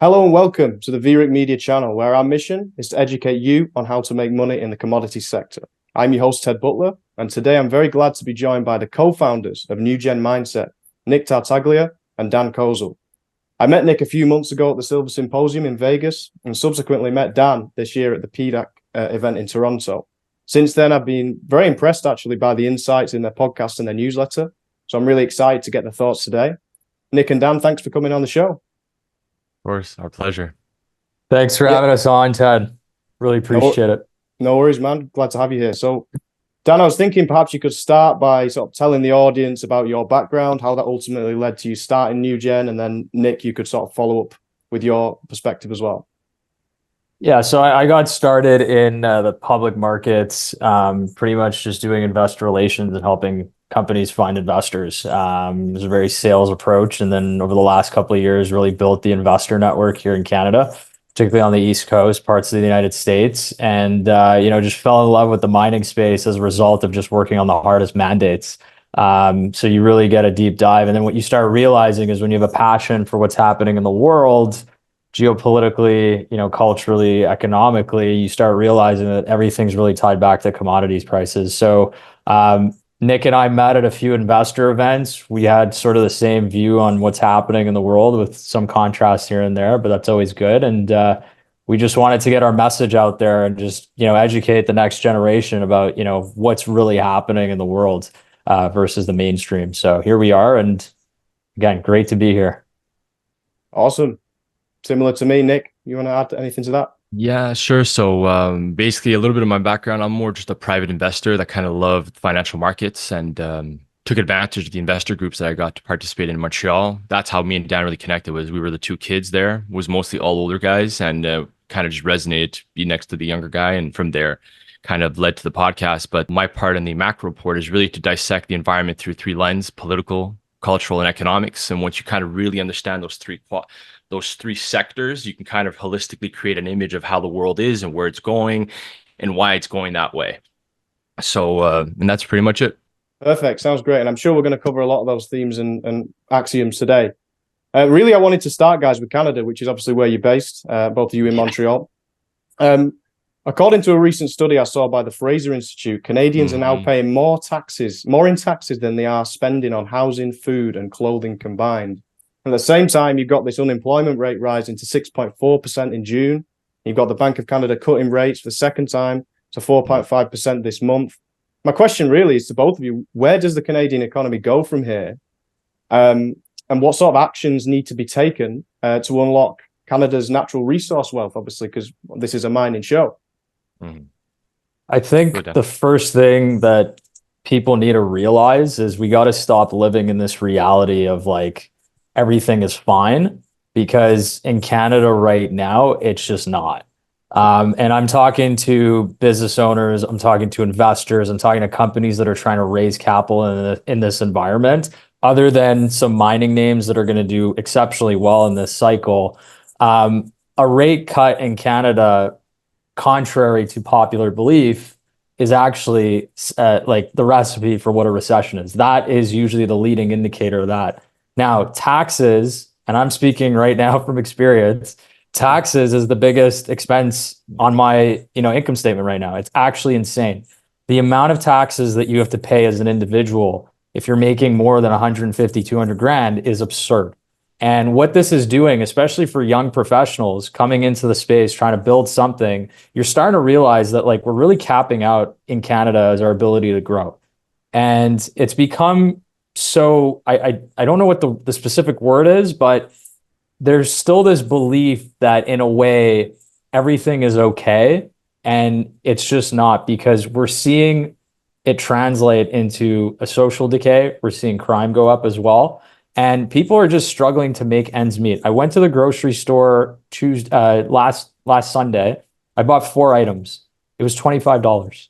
Hello and welcome to the VRIC Media channel, where our mission is to educate you on how to make money in the commodities sector. I'm your host, Ted Butler, and today I'm very glad to be joined by the co-founders of New Gen Mindset, Nic Tartaglia and Dan Kozel. I met Nic a few months ago at the Silver Symposium in Vegas and subsequently met Dan this year at the PDAC event in Toronto. Since then, I've been very impressed actually by the insights in their podcast and their newsletter, so I'm really excited to get their thoughts today. Nic and Dan, thanks for coming on the show. Of course, our pleasure. Thanks for having us on, Ted. Really appreciate it. No worries, man. Glad to have you here. So, Dan, I was thinking perhaps you could start by sort of telling the audience about your background, how that ultimately led to you starting New Gen, and then Nic, you could sort of follow up with your perspective as well. Yeah, so I got started in the public markets, pretty much just doing investor relations and helping companies find investors. It was a very sales approach. And then over the last couple of years, really built the investor network here in Canada, particularly on the East Coast, parts of the United States. And, just fell in love with the mining space as a result of just working on the hardest mandates. So you really get a deep dive. And then what you start realizing is when you have a passion for what's happening in the world, geopolitically, culturally, economically, you start realizing that everything's really tied back to commodities prices. So, Nic and I met at a few investor events. We had sort of the same view on what's happening in the world with some contrast here and there, but that's always good. And we just wanted to get our message out there and just, educate the next generation about, what's really happening in the world versus the mainstream. So here we are. And again, great to be here. Awesome. Similar to me, Nic, you want to add anything to that? Yeah, sure. So basically a little bit of my background, I'm more just a private investor that kind of loved financial markets and took advantage of the investor groups that I got to participate in Montreal. That's how me and Dan really connected. Was we were the two kids there, was mostly all older guys, and kind of just resonated to be next to the younger guy. And from there kind of led to the podcast. But my part in the macro report is really to dissect the environment through three lenses: political, cultural, and economics. And once you kind of really understand those three sectors, you can kind of holistically create an image of how the world is and where it's going and why it's going that way. So, and that's pretty much it. Perfect. Sounds great. And I'm sure we're going to cover a lot of those themes and axioms today. Really, I wanted to start, guys, with Canada, which is obviously where you're based, both of you in Montreal. According to a recent study I saw by the Fraser Institute, Canadians are now paying more in taxes than they are spending on housing, food, and clothing combined. At the same time, you've got this unemployment rate rising to 6.4% in June. You've got the Bank of Canada cutting rates for the second time to 4.5% this month. My question really is to both of you, where does the Canadian economy go from here? And what sort of actions need to be taken to unlock Canada's natural resource wealth, obviously, because this is a mining show? I think the first thing that people need to realize is we got to stop living in this reality of like, everything is fine, because in Canada right now, it's just not. And I'm talking to business owners, I'm talking to investors, I'm talking to companies that are trying to raise capital in this environment, other than some mining names that are going to do exceptionally well in this cycle. A rate cut in Canada, contrary to popular belief, is actually like the recipe for what a recession is. That is usually the leading indicator of that. Now, taxes, and I'm speaking right now from experience, taxes is the biggest expense on my income statement right now. It's actually insane. The amount of taxes that you have to pay as an individual, if you're making more than 150, 200 grand, is absurd. And what this is doing, especially for young professionals coming into the space, trying to build something, you're starting to realize that like we're really capping out in Canada as our ability to grow. And it's become so I don't know what the specific word is, but there's still this belief that in a way everything is okay, and it's just not, because we're seeing it translate into a social decay. We're seeing crime go up as well, and people are just struggling to make ends meet. I went to the grocery store last Sunday. I bought 4 items. It was $25.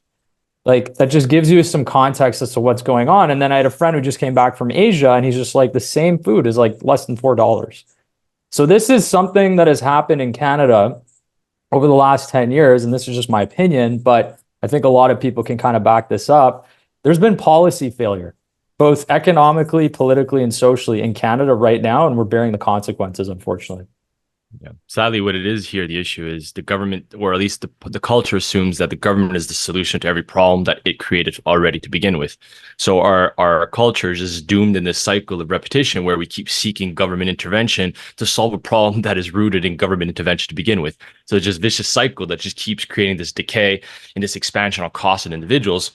Like, that just gives you some context as to what's going on. And then I had a friend who just came back from Asia, and he's just like, the same food is like less than $4. So this is something that has happened in Canada over the last 10 years. And this is just my opinion, but I think a lot of people can kind of back this up. There's been policy failure, both economically, politically, and socially in Canada right now, and we're bearing the consequences, unfortunately. Yeah. Sadly, what it is here, the issue is the government, or at least the culture assumes that the government is the solution to every problem that it created already to begin with. So our culture is just doomed in this cycle of repetition where we keep seeking government intervention to solve a problem that is rooted in government intervention to begin with. So it's just a vicious cycle that just keeps creating this decay and this expansion on cost in individuals.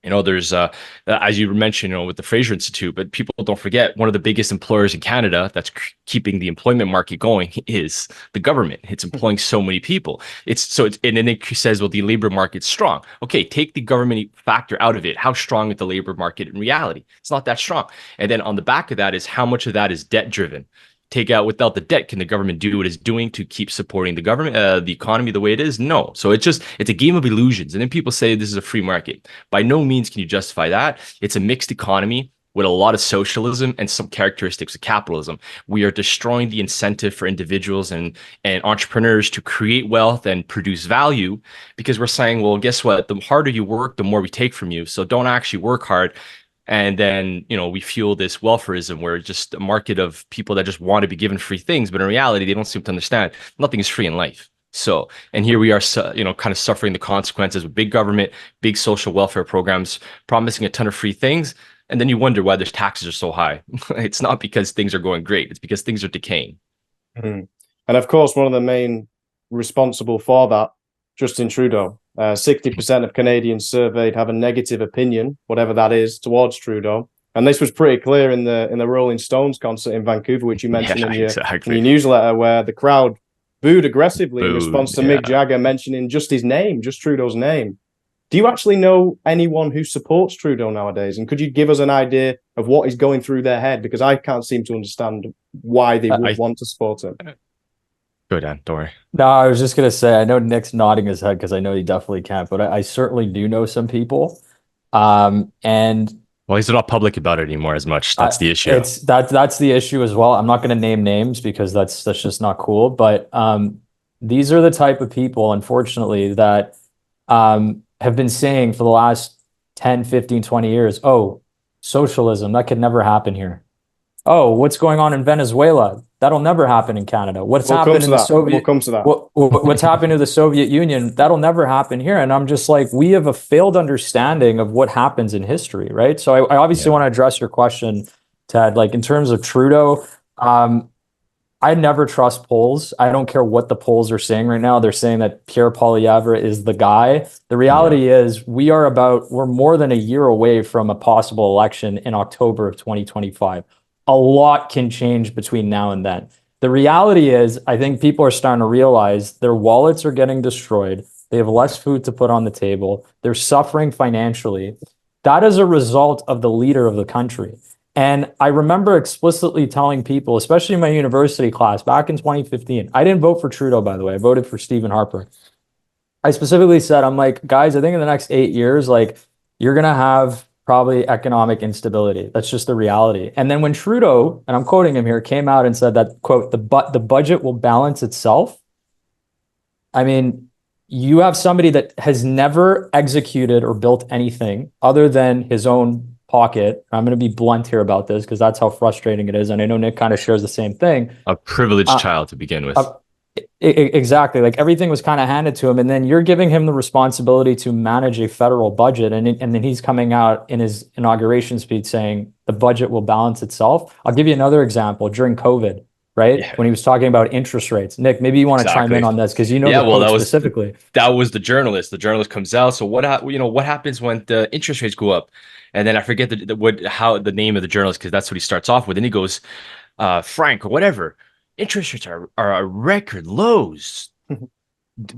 There's, as you mentioned, with the Fraser Institute, but people don't forget one of the biggest employers in Canada that's keeping the employment market going is the government. It's employing so many people. And then it says, well, the labor market's strong. Okay, take the government factor out of it. How strong is the labor market in reality? It's not that strong. And then on the back of that is how much of that is debt driven. Take out without the debt, can the government do what it's doing to keep supporting the government, the economy the way it is? No. So it's a game of illusions. And then people say this is a free market. By no means can you justify that. It's a mixed economy with a lot of socialism and some characteristics of capitalism. We are destroying the incentive for individuals and entrepreneurs to create wealth and produce value because we're saying, well, guess what? The harder you work, the more we take from you. So don't actually work hard. And then, we fuel this welfarism where it's just a market of people that just want to be given free things. But in reality, they don't seem to understand nothing is free in life. So, and here we are, kind of suffering the consequences of big government, big social welfare programs, promising a ton of free things. And then you wonder why their taxes are so high. It's not because things are going great. It's because things are decaying. Mm-hmm. And of course, one of the main responsible for that, Justin Trudeau. 60% of Canadians surveyed have a negative opinion, whatever that is, towards Trudeau. And this was pretty clear in the Rolling Stones concert in Vancouver, which you mentioned in your newsletter, where the crowd booed aggressively in response to Mick Jagger mentioning just his name, just Trudeau's name. Do you actually know anyone who supports Trudeau nowadays? And could you give us an idea of what is going through their head? Because I can't seem to understand why they would want to support him. Go Dan, don't worry. No, I was just going to say, I know Nick's nodding his head because I know he definitely can't, but I certainly do know some people. And well, he's not public about it anymore as much. That's the issue. That's the issue as well. I'm not going to name names because that's just not cool. But these are the type of people, unfortunately, that have been saying for the last 10, 15, 20 years, oh, socialism, that could never happen here. Oh, what's going on in Venezuela? That'll never happen in Canada. What's happened in the Soviet? We'll come to that. What's happened to the Soviet Union? That'll never happen here. And I'm just like, we have a failed understanding of what happens in history, right? So I obviously want to address your question, Ted. Like in terms of Trudeau, I never trust polls. I don't care what the polls are saying right now. They're saying that Pierre Poilievre is the guy. The reality is we're more than a year away from a possible election in October of 2025. A lot can change between now and then. The reality is, I think people are starting to realize their wallets are getting destroyed. They have less food to put on the table. They're suffering financially. That is a result of the leader of the country. And I remember explicitly telling people, especially in my university class back in 2015, I didn't vote for Trudeau, by the way. I voted for Stephen Harper. I specifically said, I'm like, guys, I think in the next 8 years, like, you're going to have probably economic instability. That's just the reality. And then when Trudeau, and I'm quoting him here, came out and said that, quote, the budget will balance itself. I mean, you have somebody that has never executed or built anything other than his own pocket. I'm going to be blunt here about this because that's how frustrating it is. And I know Nick kind of shares the same thing. A privileged child to begin with. Exactly. Like everything was kind of handed to him. And then you're giving him the responsibility to manage a federal budget. And then he's coming out in his inauguration speech saying the budget will balance itself. I'll give you another example during COVID, right? Yeah. When he was talking about interest rates. Nick, maybe you want to chime in on this because you know specifically. That was the journalist. The journalist comes out. So what happens when the interest rates go up? And then I forget how the name of the journalist, because that's what he starts off with. And he goes, Frank or whatever. Interest rates are at record lows.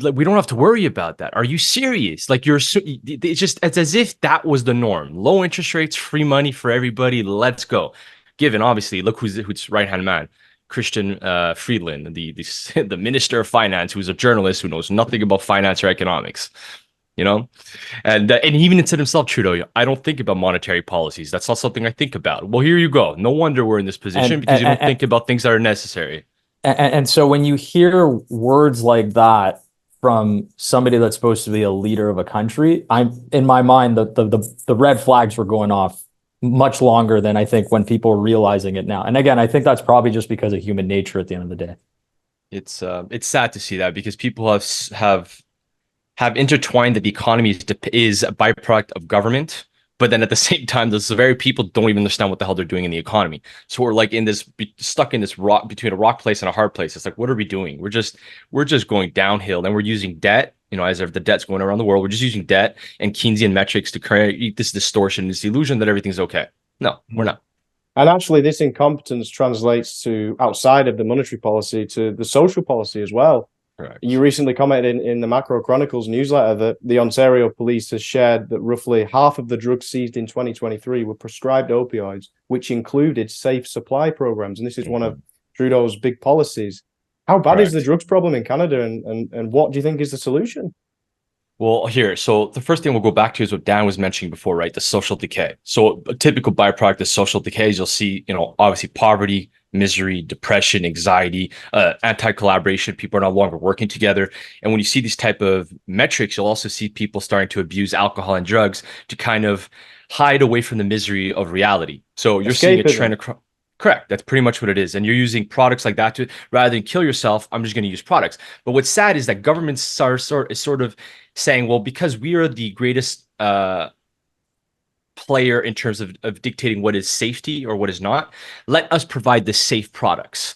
Like, we don't have to worry about that. Are you serious? Like, it's as if that was the norm. Low interest rates, free money for everybody. Let's go. Given, obviously, look who's right-hand man. Christian Friedland, the Minister of Finance, who's a journalist who knows nothing about finance or economics. And he even said himself, Trudeau, I don't think about monetary policies. That's not something I think about. Well, here you go. No wonder we're in this position because you don't think about things that are necessary. And so when you hear words like that from somebody that's supposed to be a leader of a country, in my mind, the red flags were going off much longer than I think when people are realizing it now. And again, I think that's probably just because of human nature at the end of the day. It's sad to see that, because people have intertwined that the economy is a byproduct of government, but then at the same time, those very people don't even understand what the hell they're doing in the economy. So we're like stuck in this rock, between a rock place and a hard place. It's like, what are we doing? We're just going downhill, and we're using debt. As if the debt's going around the world, we're just using debt and Keynesian metrics to create this distortion, this illusion that everything's okay. No, we're not. And actually, this incompetence translates to outside of the monetary policy to the social policy as well. Correct. You recently commented in the Macro Chronicles newsletter that the Ontario police has shared that roughly half of the drugs seized in 2023 were prescribed opioids, which included safe supply programs. And this is one of Trudeau's big policies. How bad is the drugs problem in Canada, and what do you think is the solution? Well, so the first thing we'll go back to is what Dan was mentioning before, right? The social decay. So a typical byproduct of social decay is you'll see, obviously poverty, misery, depression, anxiety, anti-collaboration. People are no longer working together. And when you see these type of metrics, you'll also see people starting to abuse alcohol and drugs to kind of hide away from the misery of reality. So you're seeing a trend across. Correct. That's pretty much what it is. And you're using products like that to, rather than kill yourself, I'm just going to use products. But what's sad is that governments are sort of saying, well, because we are the greatest player in terms of dictating what is safety or what is not, let us provide the safe products.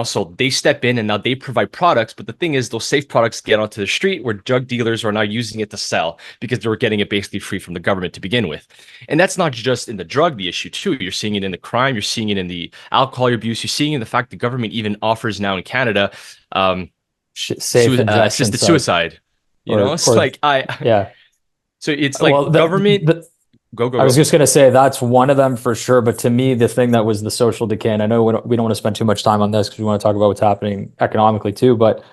So they step in and now they provide products. But the thing is, those safe products get onto the street where drug dealers are now using it to sell because they were getting it basically free from the government to begin with. And that's not just in the drug, the issue too. You're seeing it in the crime. You're seeing it in the alcohol abuse. You're seeing it in the fact the government even offers now in Canada assisted suicide. It's like So it's like government. Go. I was just going to say that's one of them for sure. But to me, the thing that was the social decay, and I know we don't want to spend too much time on this because we want to talk about what's happening economically too, but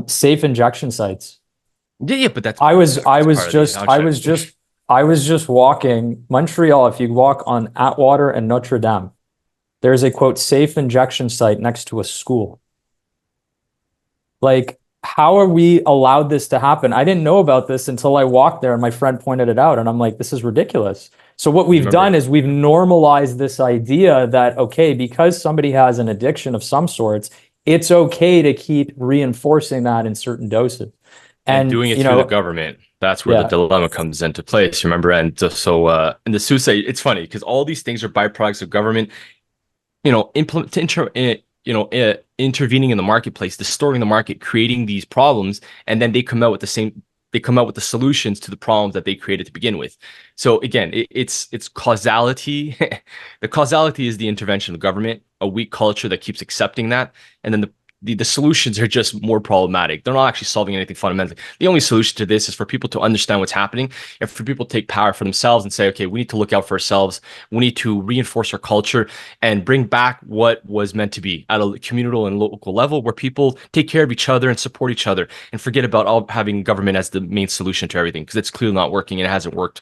safe injection sites. Yeah, but that's I was just walking Montreal. If you walk on Atwater and Notre Dame, there's a quote safe injection site next to a school. Like, how are we allowed this to happen? I didn't know about this until I walked there and my friend pointed it out. And I'm like, this is ridiculous. So what we've done is we've normalized this idea that, okay, because somebody has an addiction of some sorts, it's okay to keep reinforcing that in certain doses. And doing it through the government. That's where the dilemma comes into place, remember? And so in the suicide, it's funny because all these things are byproducts of government, intervening in the marketplace, distorting the market, creating these problems, and then they come out with the solutions to the problems that they created to begin with. So again, it's causality. The causality is the intervention of the government, a weak culture that keeps accepting that, and then the solutions are just more problematic. They're not actually solving anything fundamentally. The only solution to this is for people to understand what's happening and for people to take power for themselves and say, okay, we need to look out for ourselves. We need to reinforce our culture and bring back what was meant to be at a communal and local level where people take care of each other and support each other and forget about having government as the main solution to everything, because it's clearly not working and it hasn't worked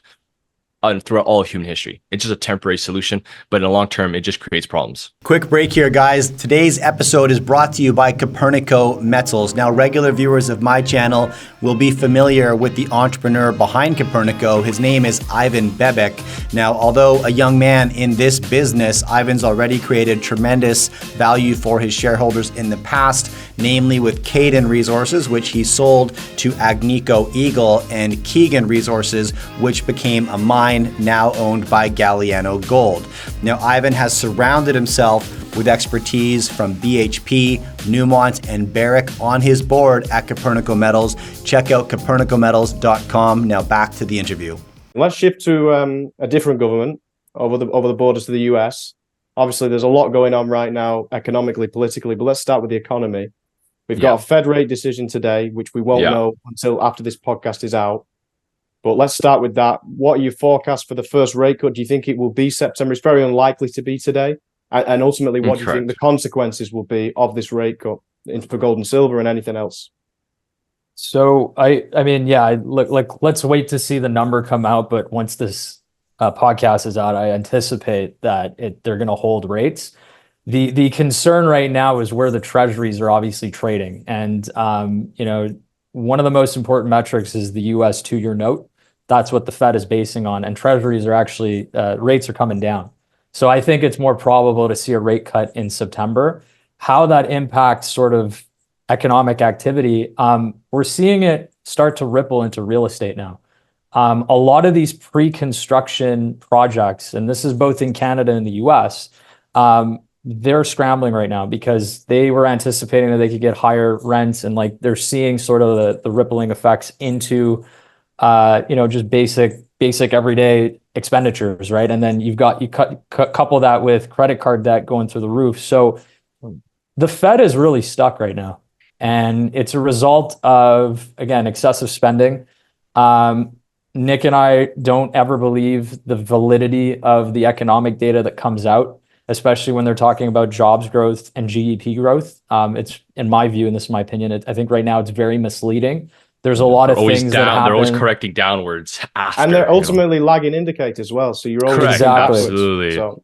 throughout all of human history. It's just a temporary solution, but in the long term, it just creates problems. Quick break here, guys. Today's episode is brought to you by Copernico Metals. Now, regular viewers of my channel will be familiar with the entrepreneur behind Copernico. His name is Ivan Bebek. Now, although a young man in this business, Ivan's already created tremendous value for his shareholders in the past, namely with Caden Resources, which he sold to Agnico Eagle, and Keegan Resources, which became a mine now owned by Galiano Gold. Now, Ivan has surrounded himself with expertise from BHP, Newmont, and Barrick on his board at Copernico Metals. Check out copernicometals.com. Now back to the interview. Let's shift to a different government over the borders to the US. Obviously, there's a lot going on right now, economically, politically, but let's start with the economy. We've got a Fed rate decision today, which we won't know until after this podcast is out. But let's start with that. What are your forecasts for the first rate cut? Do you think it will be September? It's very unlikely to be today. And ultimately, what do you think the consequences will be of this rate cut for gold and silver and anything else? So let's wait to see the number come out. But once this podcast is out, I anticipate that they're going to hold rates. The concern right now is where the treasuries are obviously trading. And, one of the most important metrics is the US 2-year note. That's what the Fed is basing on. And treasuries are actually, rates are coming down. So I think it's more probable to see a rate cut in September. How that impacts sort of economic activity, we're seeing it start to ripple into real estate now. A lot of these pre-construction projects, and this is both in Canada and the US, they're scrambling right now because they were anticipating that they could get higher rents, and like they're seeing sort of the rippling effects into just basic everyday expenditures, right? And then you couple that with credit card debt going through the roof. So the Fed is really stuck right now, and it's a result of, again, excessive spending. Nic and I don't ever believe the validity of the economic data that comes out, especially when they're talking about jobs growth and GDP growth. It's, in my view, and this is my opinion, I think right now it's very misleading. There's a lot of things that happen. They're always correcting downwards after, and they're ultimately lagging indicators as well. So you're always correct. Exactly. Absolutely. So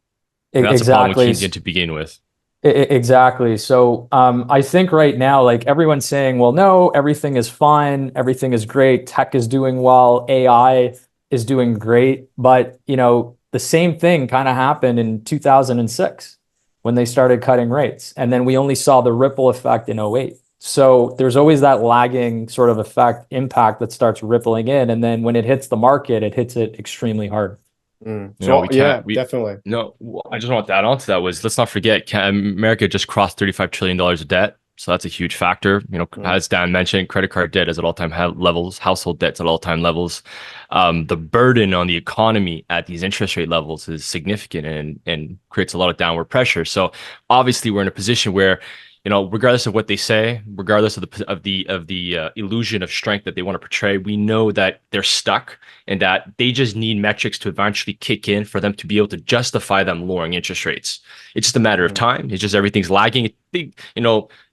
that's a problem with Keynesian to begin with. Exactly. So I think right now, like everyone's saying, well, no, everything is fine, everything is great, tech is doing well, AI is doing great, but the same thing kind of happened in 2006 when they started cutting rates, and then we only saw the ripple effect in 2008. So there's always that lagging sort of impact that starts rippling in, and then when it hits the market, it hits it extremely hard. Definitely. No, I just want to add on to that was, let's not forget, America just crossed $35 trillion of debt. So that's a huge factor. As Dan mentioned, credit card debt is at all-time levels, household debt's at all-time levels. The burden on the economy at these interest rate levels is significant and creates a lot of downward pressure. So obviously we're in a position where, regardless of what they say, regardless of the illusion of strength that they want to portray, we know that they're stuck and that they just need metrics to eventually kick in for them to be able to justify them lowering interest rates. It's just a matter of time. It's just everything's lagging.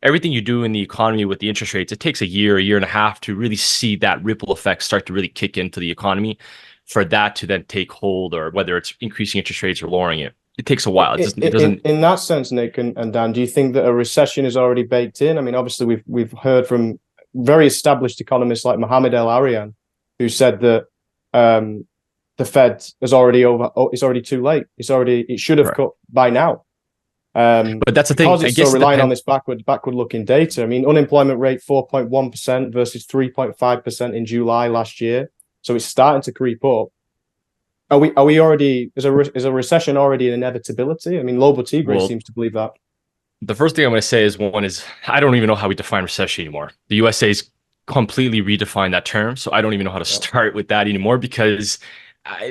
Everything you do in the economy with the interest rates, it takes a year and a half to really see that ripple effect start to really kick into the economy for that to then take hold, or whether it's increasing interest rates or lowering it. It takes a while. It doesn't. In that sense, Nic and Dan, do you think that a recession is already baked in? I mean, obviously, we've heard from very established economists like Mohamed El-Arian, who said that the Fed is already over. Oh, it's already too late. It should have cut by now. But that's the thing. Because it's so relying on this backward-looking data. I mean, unemployment rate 4.1% versus 3.5% in July last year. So it's starting to creep up. Are we already, is a recession already an inevitability? I mean, Lobo Tigre seems to believe that. The first thing I'm going to say is, I don't even know how we define recession anymore. The USA's completely redefined that term, so I don't even know how to start with that anymore, because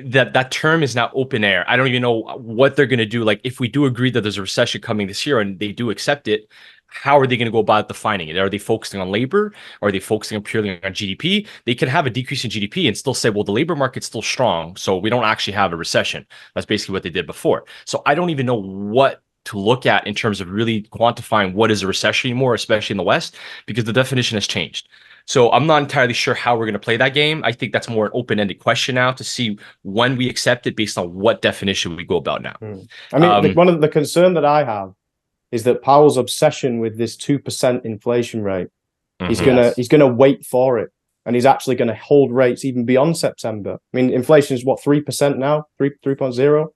that term is now open air. I don't even know what they're going to do. Like, if we do agree that there's a recession coming this year and they do accept it, how are they going to go about defining it? Are they focusing on labor? Or are they focusing on purely on GDP? They could have a decrease in GDP and still say, well, the labor market's still strong, so we don't actually have a recession. That's basically what they did before. So I don't even know what to look at in terms of really quantifying what is a recession anymore, especially in the West, because the definition has changed. So I'm not entirely sure how we're going to play that game. I think that's more an open-ended question now to see when we accept it based on what definition we go about now. I mean, one of the concern that I have is that Powell's obsession with this 2% inflation rate, he's gonna wait for it, and he's actually going to hold rates even beyond September. I mean, inflation is what, 3% now, 3.0.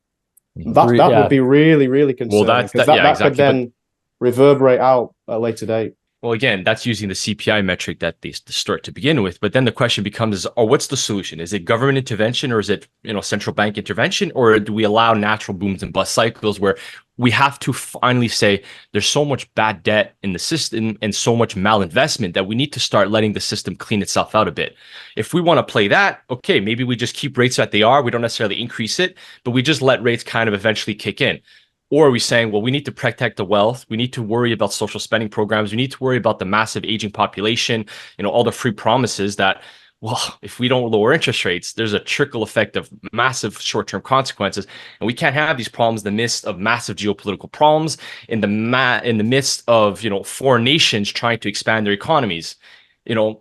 That would be really, really concerning. Well, that could then reverberate out at a later date. Well, again, that's using the CPI metric that they distort to begin with. But then the question becomes, what's the solution? Is it government intervention, or is it central bank intervention, or do we allow natural booms and bust cycles where we have to finally say there's so much bad debt in the system and so much malinvestment that we need to start letting the system clean itself out a bit? If we want to play that, okay, maybe we just keep rates that they are. We don't necessarily increase it, but we just let rates kind of eventually kick in. Or are we saying, well, we need to protect the wealth. We need to worry about social spending programs. We need to worry about the massive aging population, all the free promises that, well, if we don't lower interest rates, there's a trickle effect of massive short-term consequences. And we can't have these problems in the midst of massive geopolitical problems, in the midst of, foreign nations trying to expand their economies. I don't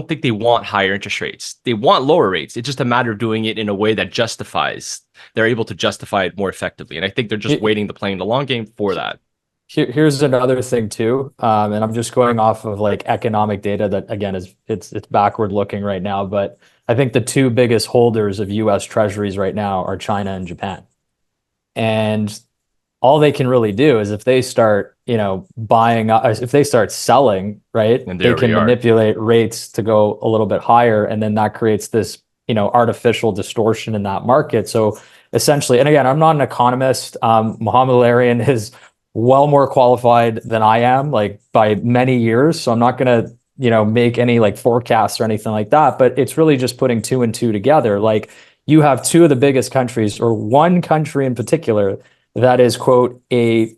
think they want higher interest rates. They want lower rates. It's just a matter of doing it in a way that they're able to justify it more effectively. And I think they're just waiting to play in the long game for that. Here's another thing too. And I'm just going off of like economic data that, again, it's backward looking right now. But I think the two biggest holders of US treasuries right now are China and Japan. And all they can really do is, if they start buying, if they start selling, right, And they can manipulate rates to go a little bit higher, and then that creates this artificial distortion in that market. So essentially, and again, I'm not an economist. Mohamed Larian is well more qualified than I am, like by many years. So I'm not going to make any like forecasts or anything like that, but it's really just putting two and two together. Like, you have two of the biggest countries, or one country in particular, that is, quote, a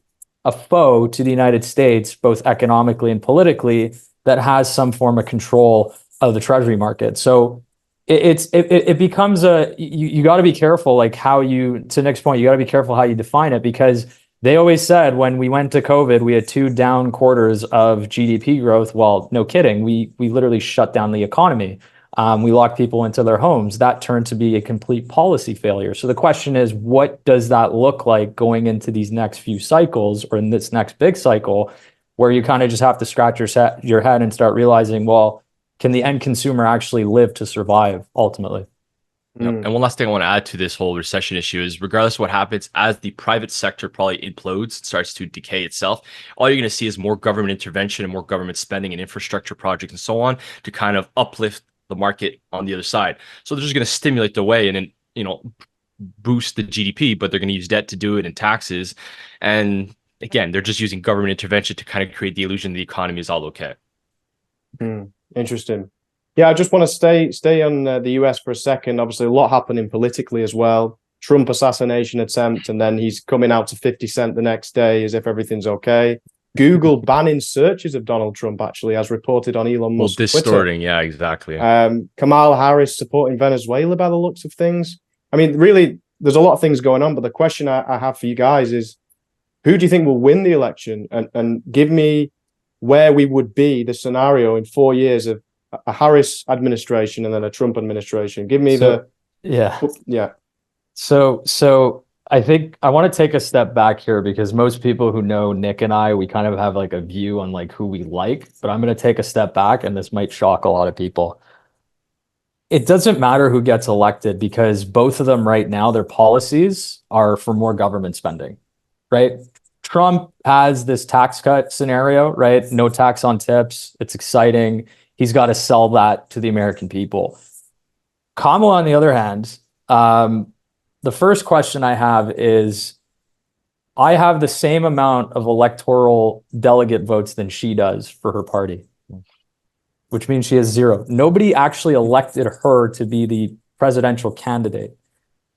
foe to the United States, both economically and politically, that has some form of control of the treasury market. So it becomes you got to be careful, like to Nic's point, you got to be careful how you define it, because they always said when we went to COVID, we had 2 down quarters of GDP growth. Well, no kidding. We literally shut down the economy. We locked people into their homes. That turned to be a complete policy failure. So the question is, what does that look like going into these next few cycles, or in this next big cycle, where you kind of just have to scratch your head and start realizing, well, can the end consumer actually live to survive ultimately? Yep. And one last thing I want to add to this whole recession issue is, regardless of what happens, as the private sector probably implodes, starts to decay itself, all you're going to see is more government intervention and more government spending and infrastructure projects and so on to kind of uplift the market on the other side. So they're just going to stimulate the way and then, boost the GDP, but they're going to use debt to do it and taxes. And again, they're just using government intervention to kind of create the illusion the economy is all okay. Interesting. Yeah, I just want to stay on the US for a second. Obviously, a lot happening politically as well. Trump assassination attempt, and then he's coming out to 50 Cent the next day as if everything's okay. Google banning searches of Donald Trump, actually, as reported on Elon Musk's distorting, Twitter. Yeah, exactly. Kamala Harris supporting Venezuela by the looks of things. I mean, really, there's a lot of things going on, but the question I have for you guys is, who do you think will win the election? And give me where we would be, the scenario in 4 years of a Harris administration and then a Trump administration. Give me Yeah. So I think I want to take a step back here, because most people who know Nic and I, we kind of have like a view on like who we like, but I'm going to take a step back, and this might shock a lot of people. It doesn't matter who gets elected, because both of them right now, their policies are for more government spending, right? Trump has this tax cut scenario, right? No tax on tips. It's exciting. He's got to sell that to the American people. Kamala, on the other hand, the first question I have is, I have the same amount of electoral delegate votes than she does for her party, which means she has 0. Nobody actually elected her to be the presidential candidate.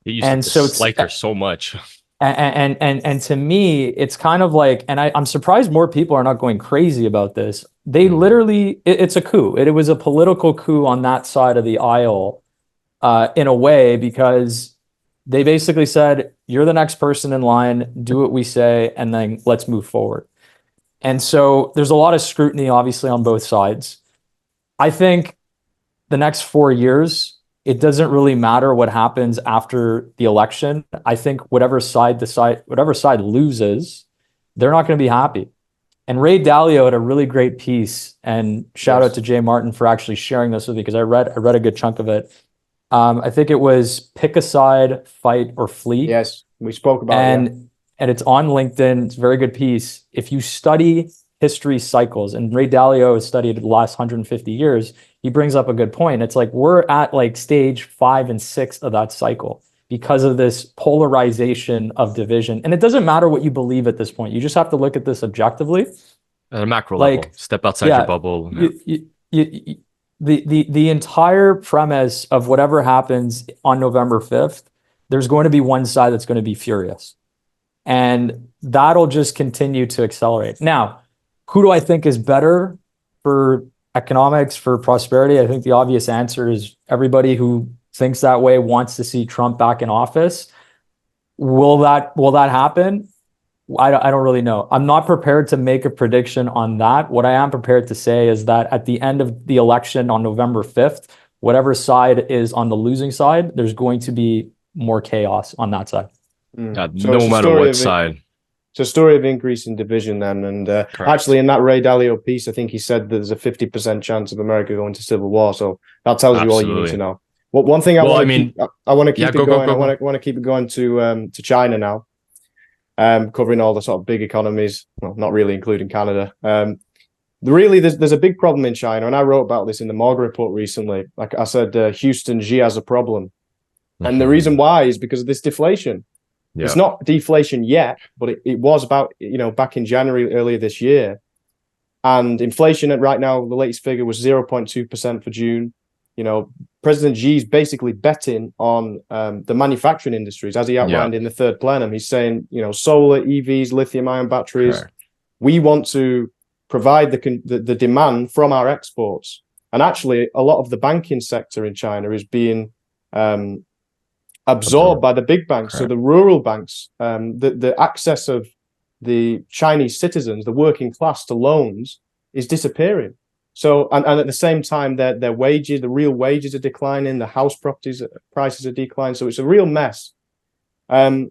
It used to dislike her so much. And to me, it's kind of like, and I'm surprised more people are not going crazy about this. They literally, it's a coup. It was a political coup on that side of the aisle, in a way, because they basically said, you're the next person in line, do what we say, and then let's move forward. And so there's a lot of scrutiny, obviously, on both sides. I think the next 4 years, it doesn't really matter what happens after the election. I think whatever side loses, they're not going to be happy. And Ray Dalio had a really great piece, and shout out to Jay Martin for actually sharing this with me, because I read a good chunk of it. I think it was Pick a Side, Fight or Flee. Yes, we spoke about it. And it's on LinkedIn. It's a very good piece. If you study history cycles, and Ray Dalio has studied the last 150 years, he brings up a good point. It's like we're at like stage 5 and 6 of that cycle because of this polarization of division. And it doesn't matter what you believe at this point. You just have to look at this objectively. At a macro level, step outside your bubble. The entire premise of whatever happens on November 5th, there's going to be one side that's going to be furious. And that'll just continue to accelerate. Now, who do I think is better for economics, for prosperity? I think the obvious answer is everybody who thinks that way wants to see Trump back in office. Will that happen? I don't really know. I'm not prepared to make a prediction on that. What I am prepared to say is that at the end of the election on November 5th, whatever side is on the losing side, there's going to be more chaos on that side. So no matter what side. It's a story of increasing division then. And actually in that Ray Dalio piece, I think he said there's a 50% chance of America going to civil war. So that tells you all you need to know. Well, one thing I want to keep it going to China now. covering all the sort of big economies, well, not really including Canada. There's a big problem in China, and I wrote about this in the Morgan report recently. Like I said, Houston, Xi has a problem. And the reason why is because of this deflation. Yeah. It's not deflation yet, but it was about, back in January earlier this year. And inflation right now, the latest figure was 0.2% for June. President Xi's basically betting on the manufacturing industries, as he outlined in the third plenum. He's saying, solar, EVs, lithium-ion batteries. Correct. We want to provide the demand from our exports. And actually, a lot of the banking sector in China is being absorbed by the big banks. Correct. So the rural banks, the access of the Chinese citizens, the working class, to loans is disappearing. So, and at the same time, their wages, the real wages are declining, the house properties prices are declining. So it's a real mess. But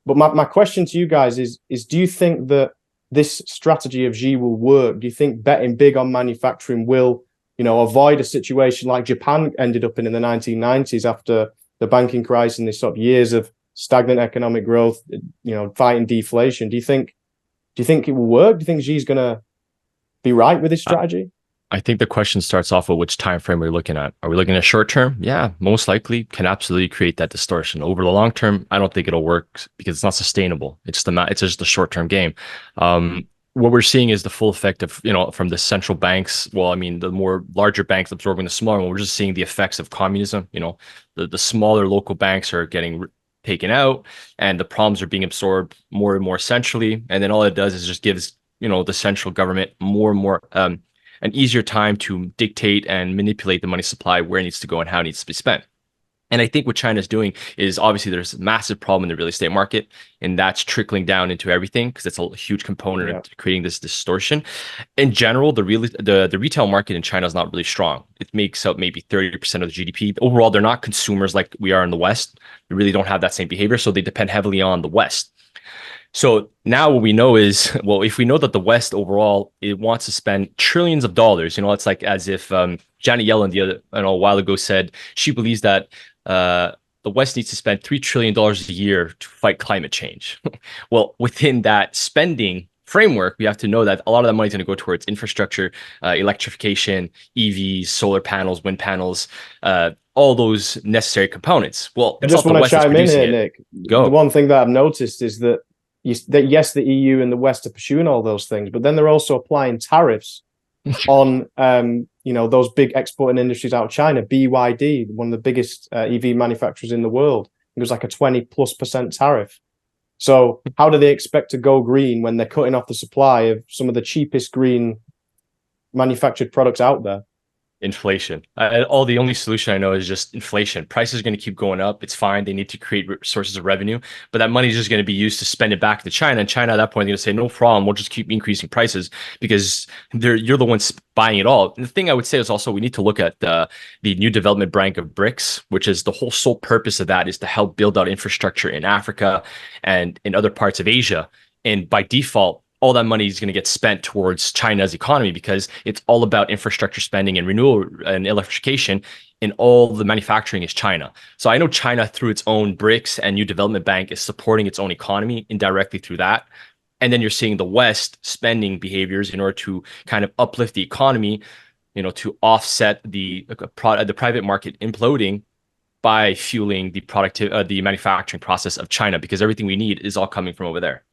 my question to you guys is do you think that this strategy of Xi will work? Do you think betting big on manufacturing will, avoid a situation like Japan ended up in the 1990s after the banking crisis and this sort of years of stagnant economic growth, fighting deflation? Do you think it will work? Do you think Xi's going to be right with his strategy? I think the question starts off with which time frame we're looking at. Are we looking at short term? Yeah, most likely can absolutely create that distortion. Over the long term, I don't think it'll work because it's not sustainable. It's just a short term game. What we're seeing is the full effect of, from the central banks. Well, I mean, the more larger banks absorbing the smaller one. We're just seeing the effects of communism. The smaller local banks are getting taken out, and the problems are being absorbed more and more centrally. And then all it does is just gives, the central government more and more an easier time to dictate and manipulate the money supply, where it needs to go and how it needs to be spent. And I think what China's doing is, obviously there's a massive problem in the real estate market, and that's trickling down into everything because it's a huge component of creating this distortion. In general, the retail market in China is not really strong. It makes up maybe 30% of the GDP. Overall, they're not consumers like we are in the West. They really don't have that same behavior, so they depend heavily on the West. So now what we know is, well, if we know that the West overall, it wants to spend trillions of dollars, it's like as if Janet Yellen a while ago said she believes that the West needs to spend $3 trillion a year to fight climate change. Well, within that spending framework, we have to know that a lot of that money is going to go towards infrastructure, electrification, EVs, solar panels, wind panels, all those necessary components. Well, I just want to chime in here, Nick. Go. The one thing that I've noticed is that yes, the EU and the West are pursuing all those things, but then they're also applying tariffs on, those big exporting industries out of China. BYD, one of the biggest EV manufacturers in the world, it was like a 20+% tariff. So how do they expect to go green when they're cutting off the supply of some of the cheapest green manufactured products out there? Inflation. The only solution I know is just inflation. Prices are going to keep going up. It's fine. They need to create sources of revenue, but that money is just going to be used to spend it back to China. And China at that point is going to say, no problem. We'll just keep increasing prices because you're the ones buying it all. And the thing I would say is also we need to look at the new development bank of BRICS, which is the whole sole purpose of that is to help build out infrastructure in Africa and in other parts of Asia. And by default, all that money is going to get spent towards China's economy because it's all about infrastructure spending and renewal and electrification, and all the manufacturing is China. So I know China, through its own BRICS and New Development Bank, is supporting its own economy indirectly through that. And then you're seeing the West spending behaviors in order to kind of uplift the economy, to offset the private market imploding by fueling the manufacturing process of China, because everything we need is all coming from over there.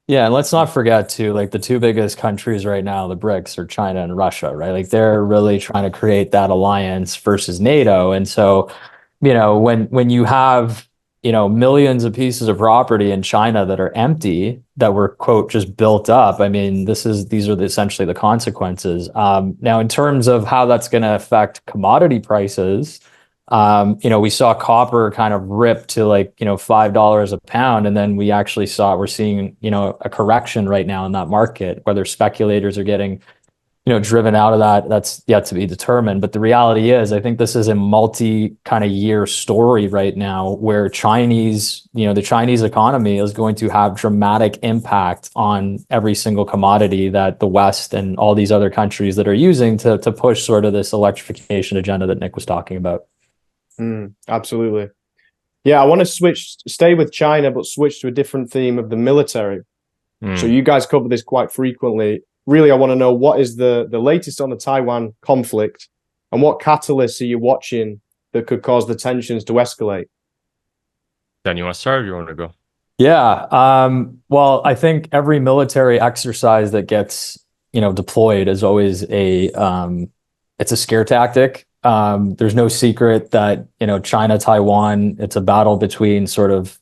Yeah, and let's not forget too, like the two biggest countries right now, the BRICS, are China and Russia, right? Like they're really trying to create that alliance versus NATO. And so, when you have, millions of pieces of property in China that are empty, that were, quote, just built up, I mean, these are essentially the consequences. Now, in terms of how that's going to affect commodity prices, we saw copper kind of rip to $5 a pound, and then we're seeing a correction right now in that market. Whether speculators are getting driven out of that, that's yet to be determined. But the reality is, I think this is a multi kind of year story right now, where the Chinese economy is going to have dramatic impact on every single commodity that the West and all these other countries that are using to push sort of this electrification agenda that Nick was talking about. Absolutely. Yeah, I want to stay with China, but switch to a different theme of the military. So you guys cover this quite frequently. Really, I want to know what is the latest on the Taiwan conflict, and what catalysts are you watching that could cause the tensions to escalate? Dan, you want to start or you want to go? Yeah. Well, I think every military exercise that gets, deployed is always it's a scare tactic. There's no secret that, China, Taiwan, it's a battle between sort of,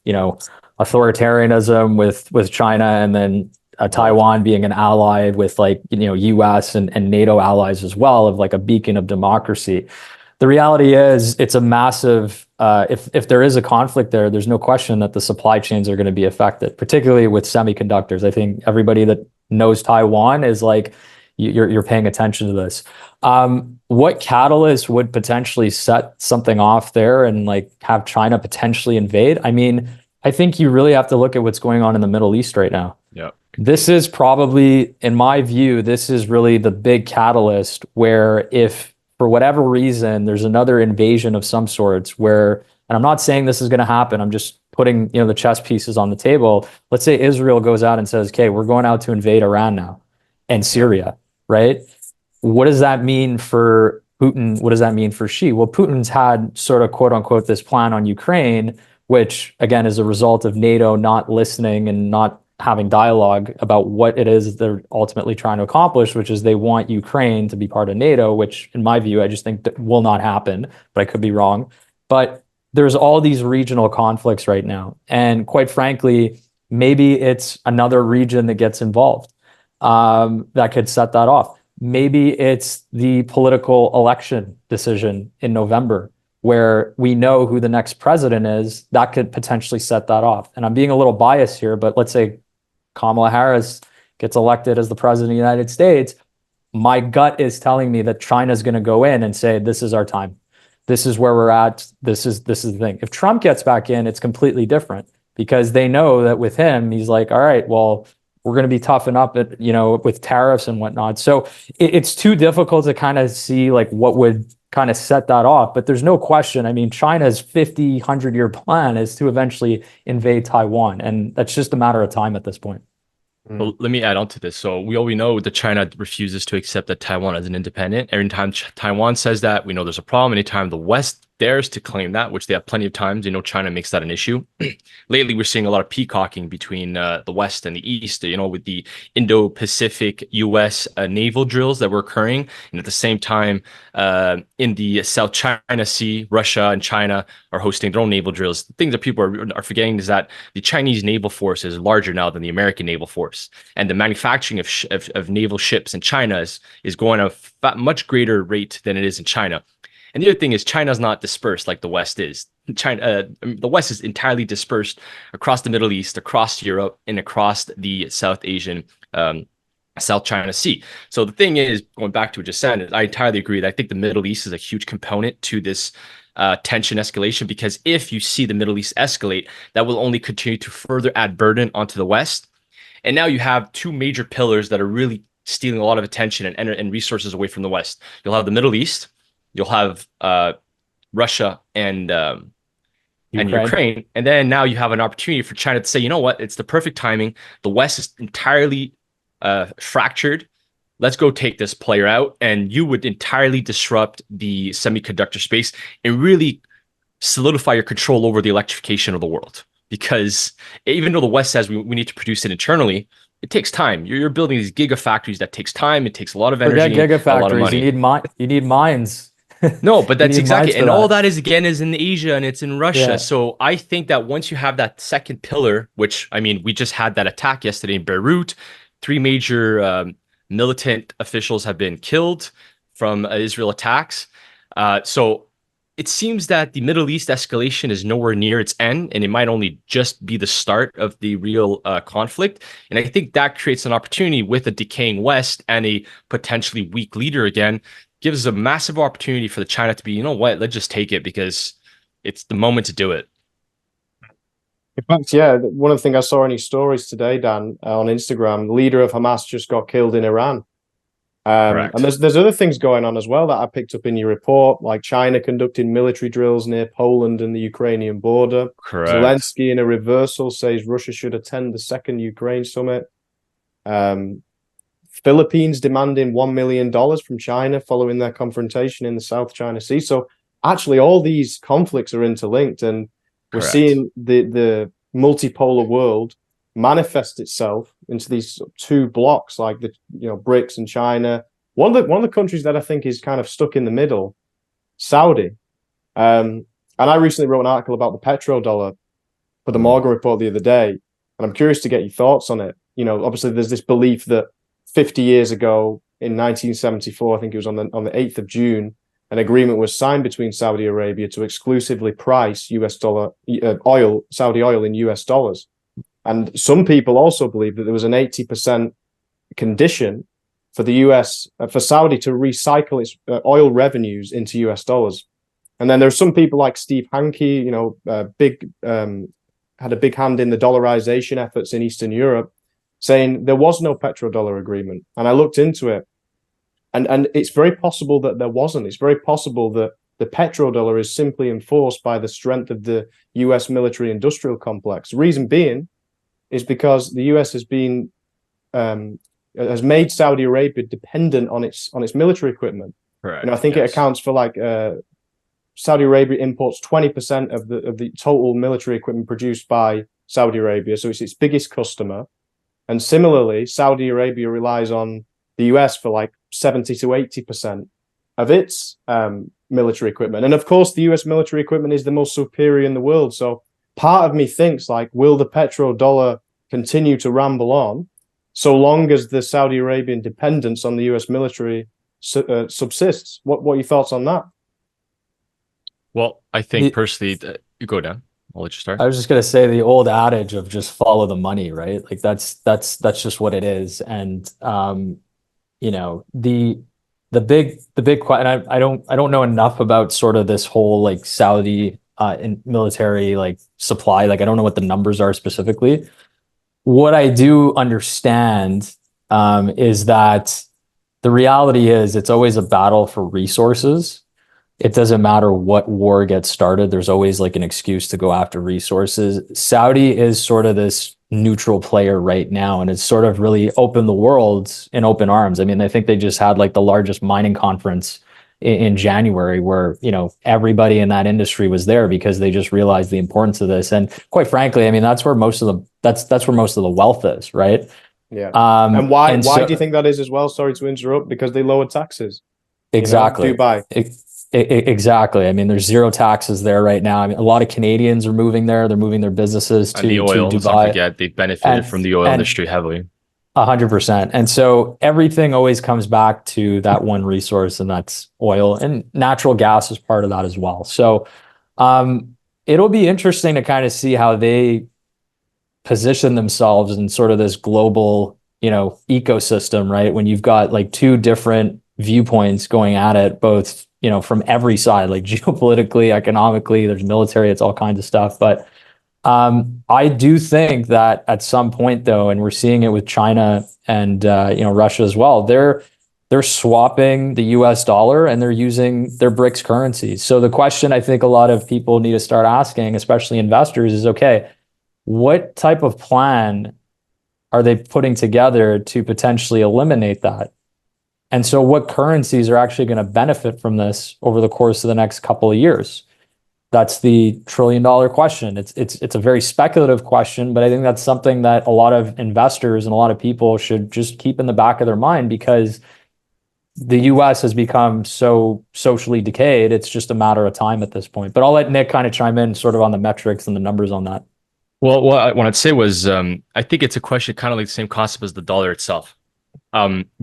authoritarianism with China, and then Taiwan being an ally with US and NATO allies as well, of like a beacon of democracy. The reality is it's a massive, if there is a conflict there, there's no question that the supply chains are going to be affected, particularly with semiconductors. I think everybody that knows Taiwan is like, you're paying attention to this. What catalyst would potentially set something off there and like have China potentially invade? I mean, I think you really have to look at what's going on in the Middle East right now. Yeah. This is probably, in my view, this is really the big catalyst where if for whatever reason there's another invasion of some sorts where, and I'm not saying this is going to happen, I'm just putting the chess pieces on the table. Let's say Israel goes out and says, okay, we're going out to invade Iran now and Syria, right? What does that mean for Putin? What does that mean for Xi? Well, Putin's had sort of quote unquote this plan on Ukraine, which again is a result of NATO not listening and not having dialogue about what it is they're ultimately trying to accomplish, which is they want Ukraine to be part of NATO, which in my view, I just think that will not happen, but I could be wrong. But there's all these regional conflicts right now. And quite frankly, maybe it's another region that gets involved that could set that off. Maybe it's the political election decision in November, where we know who the next president is. That could potentially set that off. And I'm being a little biased here, but let's say Kamala Harris gets elected as the president of the United States. My gut is telling me that China's going to go in and say, this is our time. This is where we're at. This is the thing. If Trump gets back in, it's completely different, because they know that with him, he's like, all right, well, we're going to be toughen up at, with tariffs and whatnot. So it's too difficult to kind of see like what would kind of set that off. But there's no question. I mean, China's 50, 100-year plan is to eventually invade Taiwan. And that's just a matter of time at this point. Well, let me add on to this. So we know that China refuses to accept that Taiwan as an independent. Every time Taiwan says that, we know there's a problem. Anytime the West dares to claim that, which they have plenty of times, China makes that an issue. Lately, we're seeing a lot of peacocking between the West and the East, with the Indo-Pacific U.S. Naval drills that were occurring. And at the same time, in the South China Sea, Russia and China are hosting their own naval drills. The thing that people are forgetting is that the Chinese naval force is larger now than the American naval force. And the manufacturing of naval ships in China is going at a much greater rate than it is in China. And the other thing is China's not dispersed like the West is. The West is entirely dispersed across the Middle East, across Europe, and across the South Asian, South China Sea. So the thing is, going back to what just said, I entirely agree that I think the Middle East is a huge component to this tension escalation, because if you see the Middle East escalate, that will only continue to further add burden onto the West. And now you have two major pillars that are really stealing a lot of attention and resources away from the West. You'll have the Middle East. You'll have Russia and Ukraine. And then now you have an opportunity for China to say, you know what, it's the perfect timing. The West is entirely fractured. Let's go take this player out. And you would entirely disrupt the semiconductor space and really solidify your control over the electrification of the world. Because even though the West says we need to produce it internally, it takes time. You're building these gigafactories. That takes time. It takes a lot of energy. Forget gigafactories. A lot of money. You need mines. No, but that's exactly, and all that is in Asia and it's in Russia. Yeah. So I think that once you have that second pillar, which I mean, we just had that attack yesterday in Beirut, 3 major militant officials have been killed from Israel attacks. So it seems that the Middle East escalation is nowhere near its end, and it might only just be the start of the real conflict. And I think that creates an opportunity with a decaying West and a potentially weak leader again. Gives a massive opportunity for the China to be, you know what, let's just take it because it's the moment to do it. In fact, yeah, one of the things I saw in his stories today, Dan, on Instagram, the leader of Hamas just got killed in Iran. Correct. And there's other things going on as well that I picked up in your report, like China conducting military drills near Poland and the Ukrainian border. Correct. Zelensky, in a reversal, says Russia should attend the second Ukraine summit. Philippines demanding $1 million from China following their confrontation in the South China Sea. So actually, all these conflicts are interlinked, and we're Correct. seeing the multipolar world manifest itself into these two blocks, like the BRICS and China. One of the countries that I think is kind of stuck in the middle, Saudi. And I recently wrote an article about the petrodollar for the Morgan Report the other day, and I'm curious to get your thoughts on it. Obviously, there's this belief that 50 years ago, in 1974, I think it was on the 8th of June, an agreement was signed between Saudi Arabia to exclusively price Saudi oil in US dollars. And some people also believe that there was an 80% condition for for Saudi to recycle its oil revenues into US dollars. And then there's some people like Steve Hanke, had a big hand in the dollarization efforts in Eastern Europe, saying there was no petrodollar agreement. And I looked into it, and it's very possible that there wasn't. It's very possible that the petrodollar is simply enforced by the strength of the US military industrial complex. The reason being is because the US has made Saudi Arabia dependent on its military equipment. Correct. I think it accounts for Saudi Arabia imports 20% of the total military equipment produced by Saudi Arabia, so it's its biggest customer. And similarly, Saudi Arabia relies on the US for 70 to 80% of its military equipment. And of course, the US military equipment is the most superior in the world. So part of me thinks, will the petrodollar continue to ramble on so long as the Saudi Arabian dependence on the US military subsists? What are your thoughts on that? Well, I think personally, you go down. I'll let you start. I was just gonna say the old adage of just follow the money, right? That's just what it is. And the big question. I don't know enough about sort of this whole Saudi in military supply. I don't know what the numbers are specifically. What I do understand is that the reality is it's always a battle for resources. It doesn't matter what war gets started. There's always an excuse to go after resources. Saudi is sort of this neutral player right now, and it's sort of really opened the world in open arms. I mean, I think they just had the largest mining conference in January where, everybody in that industry was there because they just realized the importance of this. And quite frankly, I mean, that's where most of the wealth is, right? Yeah. And why do you think that is as well? Sorry to interrupt, because they lowered taxes. Exactly. Dubai. Exactly. I mean, there's zero taxes there right now. I mean, a lot of Canadians are moving there. They're moving their businesses to the oil. to Dubai. Let's not forget, they benefited from the oil industry heavily. 100%. And so everything always comes back to that one resource, and that's oil, and natural gas is part of that as well. So it'll be interesting to kind of see how they position themselves in sort of this global, ecosystem, right? When you've got two different viewpoints going at it, both from every side, geopolitically, economically, there's military, it's all kinds of stuff. But I do think that at some point, though, and we're seeing it with China and Russia as well, they're swapping the US dollar and they're using their BRICS currencies. So the question I think a lot of people need to start asking, especially investors, is, okay, what type of plan are they putting together to potentially eliminate that? And so what currencies are actually going to benefit from this over the course of the next couple of years? That's the trillion-dollar question. It's a very speculative question, but I think that's something that a lot of investors and a lot of people should just keep in the back of their mind, because the US has become so socially decayed. It's just a matter of time at this point. But I'll let Nic kind of chime in sort of on the metrics and the numbers on that. Well, what I wanted to say was, I think it's a question kind of like the same concept as the dollar itself.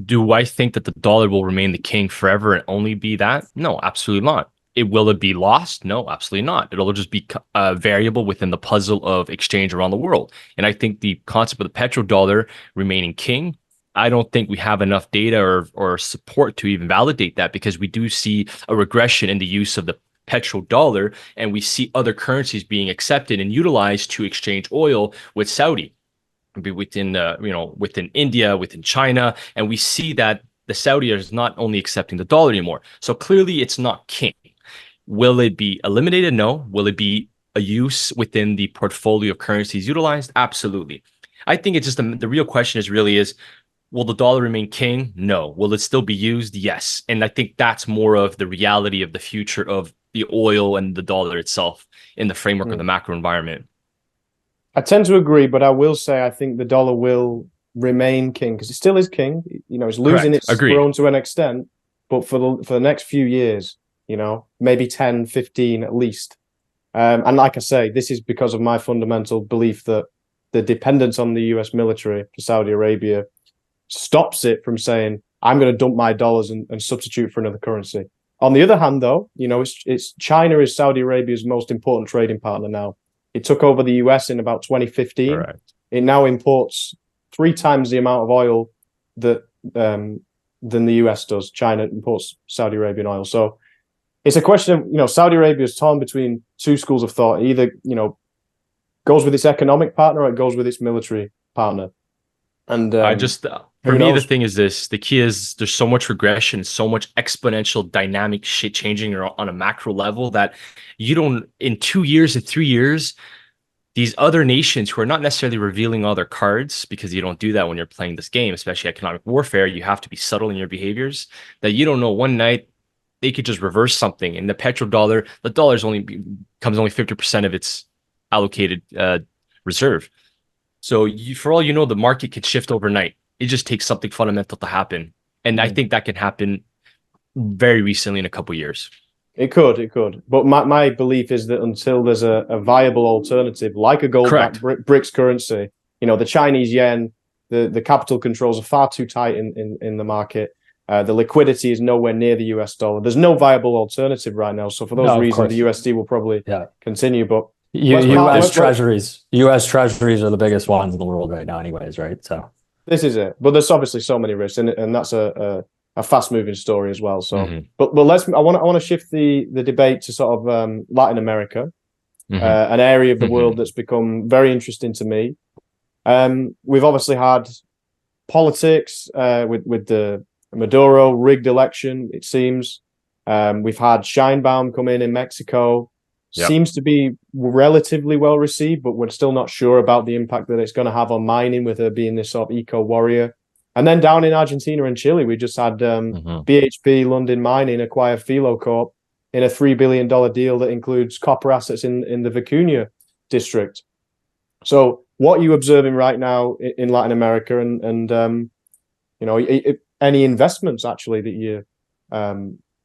Do I think that the dollar will remain the king forever and only be that? No, absolutely not. Will it be lost? No, absolutely not. It'll just be a variable within the puzzle of exchange around the world. And I think the concept of the petrodollar remaining king, I don't think we have enough data or support to even validate that, because we do see a regression in the use of the petrodollar, and we see other currencies being accepted and utilized to exchange oil with Saudi, within within India, within China, and we see that the Saudi is not only accepting the dollar anymore. So clearly it's not king. Will it be eliminated? No. Will it be a use within the portfolio of currencies utilized? Absolutely. I think it's just the real question is, will the dollar remain king? No. Will it still be used? Yes. And I think that's more of the reality of the future of the oil and the dollar itself in the framework of the macro environment. I tend to agree, but I will say I think the dollar will remain king because it still is king. You know, it's losing its throne to an extent, but for the next few years, you know, maybe 10, 15 at least. And like I say, this is because of my fundamental belief that the dependence on the US military for Saudi Arabia stops it from saying, I'm going to dump my dollars and substitute for another currency. On the other hand, though, you know, it's China is Saudi Arabia's most important trading partner now. It took over the US in about 2015. Correct. It now imports 3 times the amount of oil that than the US does. China imports Saudi Arabian oil. So it's a question of, you know, Saudi Arabia is torn between 2 schools of thought. Either, you know, goes with its economic partner or it goes with its military partner. And for me, the thing is this: the key is there's so much regression, so much exponential dynamic shit changing on a macro level that you don't, in 2 years and 3 years, these other nations who are not necessarily revealing all their cards, because you don't do that when you're playing this game, especially economic warfare, you have to be subtle in your behaviors, that you don't know one night they could just reverse something. And the petrodollar, the dollar's becomes only 50% of its allocated reserve. So for all you know, the market could shift overnight. It just takes something fundamental to happen. And I think that can happen very recently in a couple of years. It could. But my belief is that until there's a viable alternative, like a gold-backed BRICS currency, you know, the Chinese yen, the capital controls are far too tight in the market. The liquidity is nowhere near the US dollar. There's no viable alternative right now. So for those reasons, the USD will probably continue. But US Treasuries are the biggest ones in the world right now anyways, right? So this is it. But there's obviously so many risks, and that's a fast-moving story as well. So, but I want to shift the debate to sort of Latin America, an area of the world that's become very interesting to me. We've obviously had politics with the Maduro rigged election, it seems. We've had Scheinbaum come in Mexico. Yep. Seems to be relatively well received, but we're still not sure about the impact that it's going to have on mining, with her being this sort of eco warrior. And then down in Argentina and Chile, we just had BHP London Mining acquire Filo Corp in a $3 billion deal that includes copper assets in the Vicuña district. So what are you observing right now in Latin America, and you know, any investments actually that you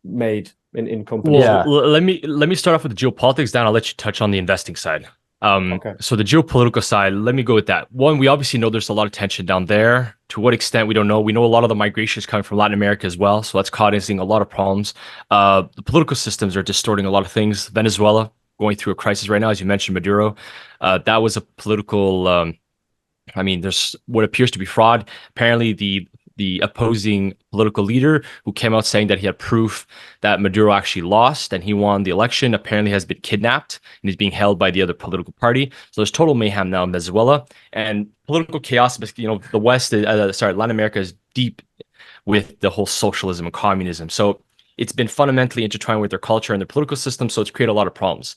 made in companies? Let me start off with the geopolitics, Dan. I'll let you touch on the investing side. So the geopolitical side, let me go with that. One, we obviously know there's a lot of tension down there. To what extent, we don't know. We know a lot of the migration is coming from Latin America as well. So that's causing a lot of problems. The political systems are distorting a lot of things. Venezuela going through a crisis right now, as you mentioned, Maduro. That was a political, there's what appears to be fraud. Apparently, the opposing political leader who came out saying that he had proof that Maduro actually lost and he won the election apparently has been kidnapped and is being held by the other political party. So there's total mayhem now in Venezuela and political chaos. You know, the West, Latin America is deep with the whole socialism and communism. So it's been fundamentally intertwined with their culture and their political system. So it's created a lot of problems.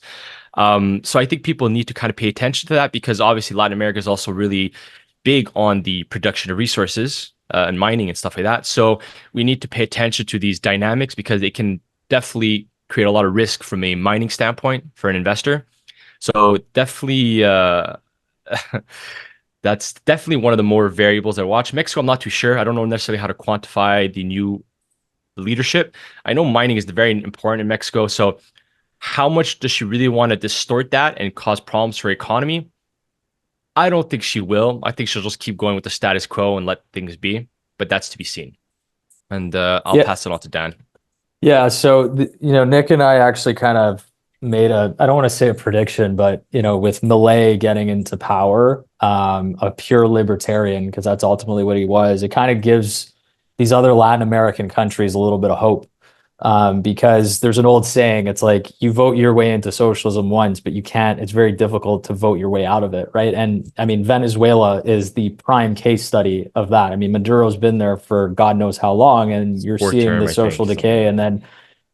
So I think people need to kind of pay attention to that, because obviously Latin America is also really big on the production of resources and mining and stuff like that. So we need to pay attention to these dynamics, because it can definitely create a lot of risk from a mining standpoint for an investor. So definitely, that's definitely one of the more variables I watch. Mexico, I'm not too sure. I don't know necessarily how to quantify the new leadership. I know mining is very important in Mexico. So how much does she really want to distort that and cause problems for her economy? I don't think she will. I think she'll just keep going with the status quo and let things be, but that's to be seen. And I'll pass it on to Dan. Yeah. So, Nick and I actually kind of made I don't want to say a prediction, but, with Milei getting into power, a pure libertarian, because that's ultimately what he was, it kind of gives these other Latin American countries a little bit of hope. because there's an old saying, it's like you vote your way into socialism once, but it's very difficult to vote your way out of it, right? And I mean, Venezuela is the prime case study of that. I mean, Maduro's been there for God knows how long, and you're seeing the social decay, and then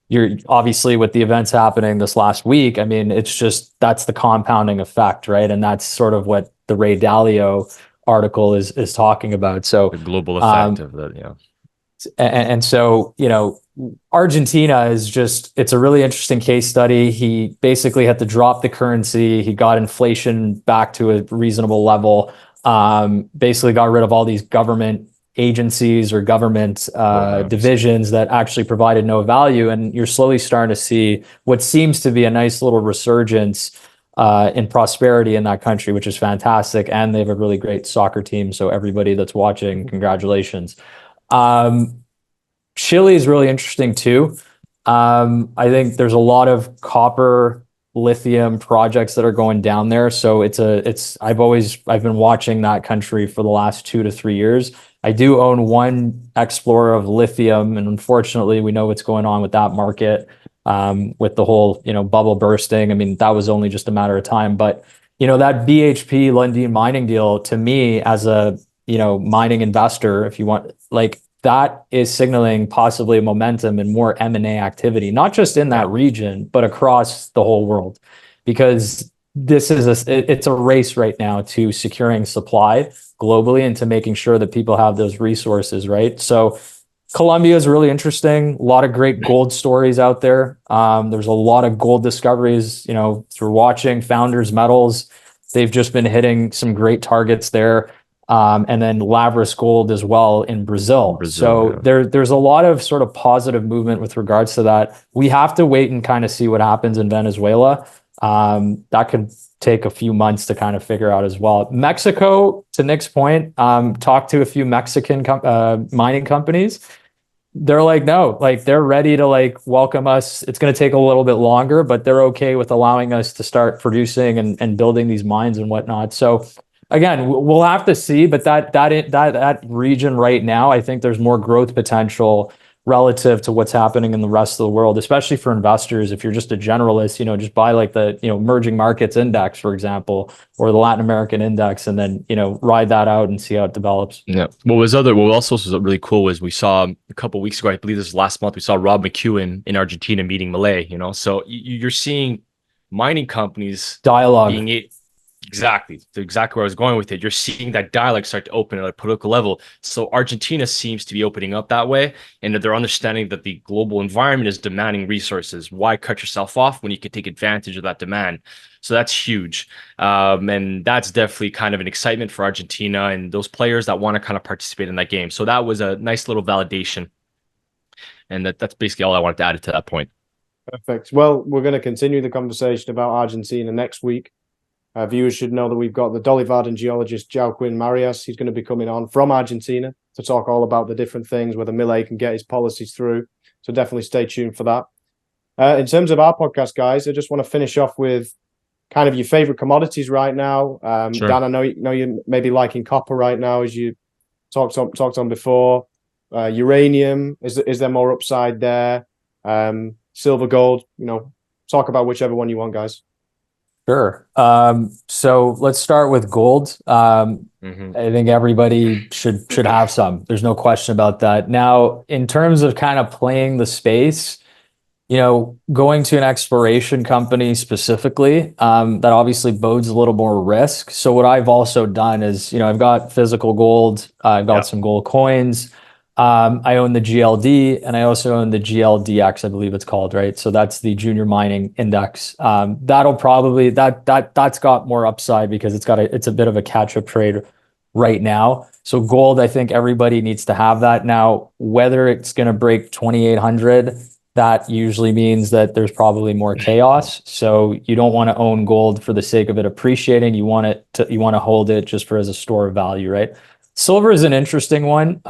you're obviously with the events happening this last week. I mean, it's just, that's the compounding effect, right? And that's sort of what the Ray Dalio article is talking about. So the global effect of that, yeah. And so, Argentina is just, it's a really interesting case study. He basically had to drop the currency. He got inflation back to a reasonable level, basically got rid of all these government agencies or government divisions that actually provided no value. And you're slowly starting to see what seems to be a nice little resurgence in prosperity in that country, which is fantastic. And they have a really great soccer team. So everybody that's watching, congratulations. Chile is really interesting too. I think there's a lot of copper, lithium projects that are going down there. So I've been watching that country for the last 2 to 3 years. I do own one explorer of lithium, and unfortunately we know what's going on with that market, with the whole, bubble bursting. I mean, that was only just a matter of time, but that BHP Lundin Mining deal, to me as a, mining investor, if you want, like, that is signaling possibly momentum and more M&A activity, not just in that region, but across the whole world, because it's a race right now to securing supply globally and to making sure that people have those resources, right? So Colombia is really interesting. A lot of great gold stories out there. There's a lot of gold discoveries, through watching Founders Metals. They've just been hitting some great targets there. And then Lavras Gold as well in Brazil. So yeah. There's a lot of sort of positive movement with regards to that. We have to wait and kind of see what happens in Venezuela. That could take a few months to kind of figure out as well. Mexico, to Nic's point, talked to a few Mexican mining companies. They're like, no, like they're ready to welcome us. It's going to take a little bit longer, but they're okay with allowing us to start producing and building these mines and whatnot. So again, we'll have to see, but that region right now, I think there's more growth potential relative to what's happening in the rest of the world, especially for investors. If you're just a generalist, just buy the emerging markets index, for example, or the Latin American index, and then ride that out and see how it develops. Yeah. What also was really cool was we saw a couple of weeks ago, I believe this was last month, we saw Rob McEwen in Argentina meeting Milei. So you're seeing mining companies dialogue being exactly where I was going with it. You're seeing that dialogue start to open at a political level. So Argentina seems to be opening up that way, and that they're understanding that the global environment is demanding resources. Why cut yourself off when you can take advantage of that demand? So that's huge. And that's definitely kind of an excitement for Argentina and those players that want to kind of participate in that game. So that was a nice little validation. And that's basically all I wanted to add to that point. Perfect. Well, we're going to continue the conversation about Argentina next week. Viewers should know that we've got the Dolivardan geologist Joaquin Marias. He's going to be coming on from Argentina to talk all about the different things, whether Milei can get his policies through. So definitely stay tuned for that. In terms of our podcast, guys, I just want to finish off with kind of your favorite commodities right now. Sure. Dan, I know you may be liking copper right now, as you talked on before. Uranium, is there more upside there? Silver, gold, talk about whichever one you want, guys. Sure. So let's start with gold. I think everybody should have some. There's no question about that. Now, in terms of kind of playing the space, going to an exploration company specifically, that obviously bodes a little more risk. So what I've also done is, I've got physical gold, I've got some gold coins. I own the GLD, and I also own the GLDX, I believe it's called, right? So that's the junior mining index. That'll probably that's got more upside because it's a bit of a catch-up trade right now. So gold, I think everybody needs to have that. Now, whether it's going to break 2,800, that usually means that there's probably more chaos. So you don't want to own gold for the sake of it appreciating. You want to hold it just as a store of value, right? Silver is an interesting one.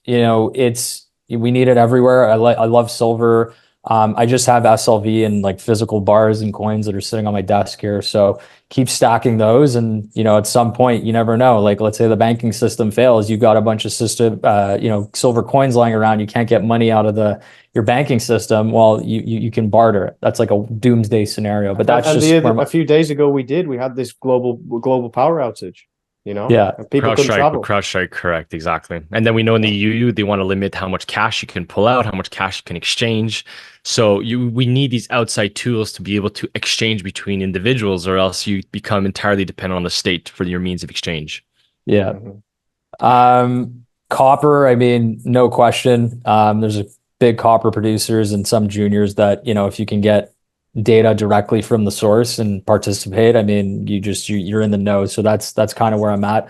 We need it everywhere. I love silver. I just have SLV and like physical bars and coins that are sitting on my desk here. So keep stacking those. And, at some point, you never know. Like, let's say the banking system fails. You've got a bunch of silver coins lying around. You can't get money out of your banking system. Well, you can barter it. That's like a doomsday scenario. But that's a few days ago we had this global power outage. Yeah, people couldn't travel. CrowdStrike, correct, exactly. And then we know in the EU they want to limit how much cash you can pull out, how much cash you can exchange. So we need these outside tools to be able to exchange between individuals, or else you become entirely dependent on the state for your means of exchange. Yeah. Copper, I mean, no question. There's a big copper producers and some juniors that, if you can get data directly from the source and participate, I mean, you're in the know. So that's kind of where I'm at.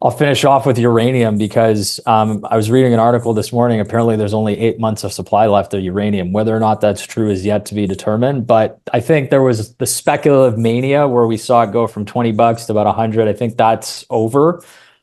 I'll finish off with uranium because I was reading an article this morning. Apparently there's only 8 months of supply left of uranium. Whether or not that's true is yet to be determined. But I think there was the speculative mania where we saw it go from $20 to about 100. I think that's over.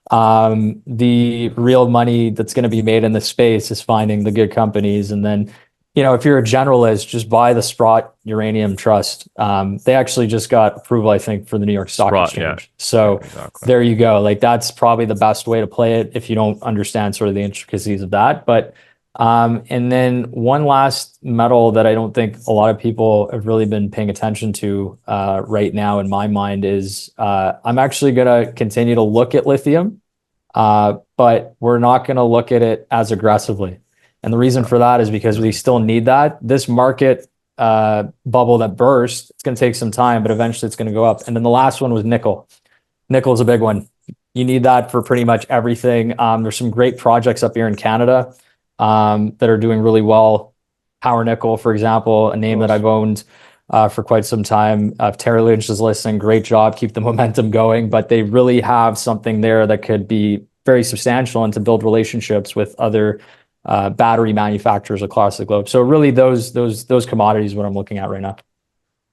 The real money that's going to be made in the space is finding the good companies. And then, if you're a generalist, just buy the Sprott Uranium Trust. They actually just got approval, I think, for the New York Stock Exchange. Yeah. So exactly. There you go. Like, that's probably the best way to play it if you don't understand sort of the intricacies of that. But and then one last metal that I don't think a lot of people have really been paying attention to right now in my mind is I'm actually going to continue to look at lithium, but we're not going to look at it as aggressively. And the reason for that is because we still need that. This market bubble that burst, it's going to take some time, but eventually it's going to go up. And then the last one was nickel. Nickel is a big one. You need that for pretty much everything. There's some great projects up here in Canada that are doing really well. Power Nickel, for example, a name that I've owned for quite some time. If Terry Lynch is listening, great job. Keep the momentum going. But they really have something there that could be very substantial and to build relationships with other battery manufacturers across the globe. So really those commodities, what I'm looking at right now.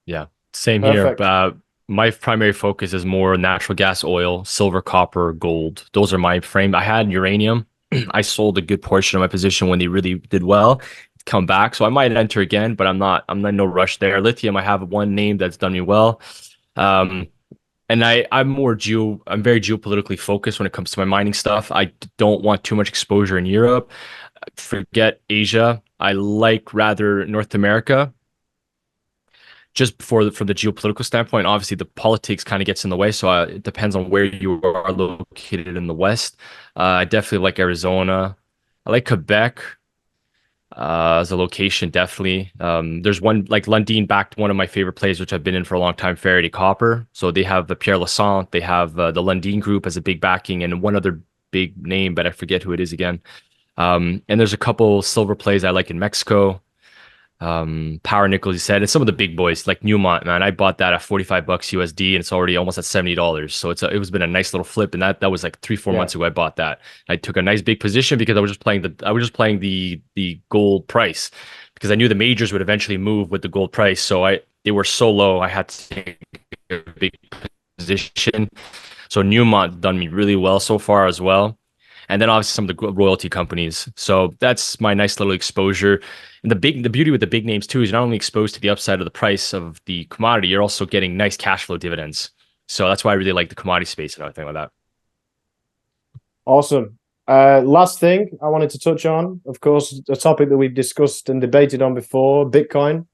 Yeah, same Perfect. Here. My primary focus is more natural gas, oil, silver, copper, gold. Those are my frame. I had uranium. I sold a good portion of my position when they really did well. Come back, so I might enter again, but I'm not in no rush there. Lithium, I have one name that's done me well. And I'm very geopolitically focused when it comes to my mining stuff. I don't want too much exposure in Europe. Forget Asia. I like rather North America. Just from the geopolitical standpoint, obviously the politics kind of gets in the way. So it depends on where you are located in the West. I definitely like Arizona. I like Quebec as a location, definitely. There's one like Lundin backed one of my favorite plays, which I've been in for a long time, Faraday Copper. So they have the Pierre Lassonde, they have the Lundin Group as a big backing, and one other big name, but I forget who it is again. And there's a couple silver plays I like in Mexico. Power Nickel, you said, and some of the big boys like Newmont, man. I bought that at $45 USD and it's already almost at $70. So it been a nice little flip. And that was like 3-4 months ago I bought that. I took a nice big position because I was just playing the gold price because I knew the majors would eventually move with the gold price. So they were so low, I had to take a big position. So Newmont done me really well so far as well. And then obviously some of the royalty companies. So that's my nice little exposure. And the beauty with the big names too is you're not only exposed to the upside of the price of the commodity, you're also getting nice cash flow dividends. So that's why I really like the commodity space and everything like that. Awesome. Last thing I wanted to touch on, of course, a topic that we've discussed and debated on before, Bitcoin.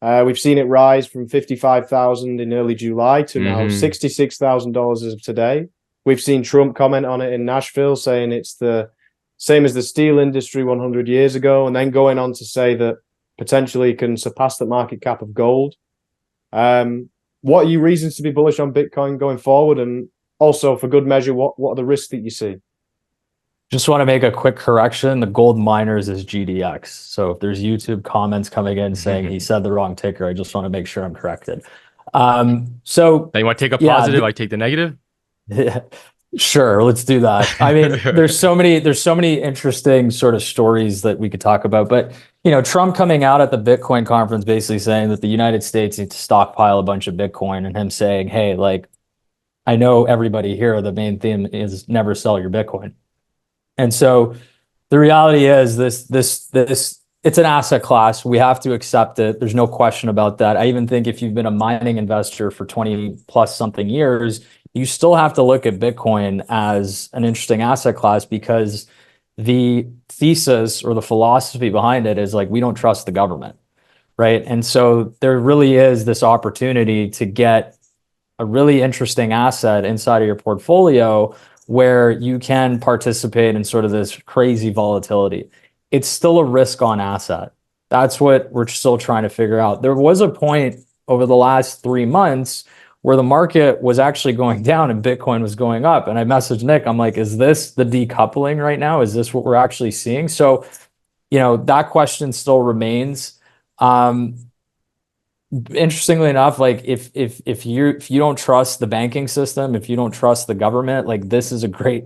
We've seen it rise from 55,000 in early July to now $66,000 as of today. We've seen Trump comment on it in Nashville, saying it's the same as the steel industry 100 years ago, and then going on to say that potentially can surpass the market cap of gold. What are your reasons to be bullish on Bitcoin going forward? And also, for good measure, what are the risks that you see? Just want to make a quick correction. The gold miners is GDX. So if there's YouTube comments coming in saying he said the wrong ticker, I just want to make sure I'm corrected. So now you want to take a positive, I take the negative? Yeah, sure. Let's do that. I mean, there's so many interesting sort of stories that we could talk about, but Trump coming out at the Bitcoin conference, basically saying that the United States needs to stockpile a bunch of Bitcoin, and him saying, hey, like, I know everybody here, the main theme is never sell your Bitcoin. And so the reality is this it's an asset class. We have to accept it. There's no question about that. I even think if you've been a mining investor for 20 plus something years, you still have to look at Bitcoin as an interesting asset class, because the thesis or the philosophy behind it is like, we don't trust the government, right? And so there really is this opportunity to get a really interesting asset inside of your portfolio where you can participate in sort of this crazy volatility. It's still a risk on asset. That's what we're still trying to figure out. There was a point over the last 3 months where the market was actually going down and Bitcoin was going up. And I messaged Nick, I'm like, is this the decoupling right now? Is this what we're actually seeing? So, that question still remains. Interestingly enough, like if you don't trust the banking system, if you don't trust the government, like this is a great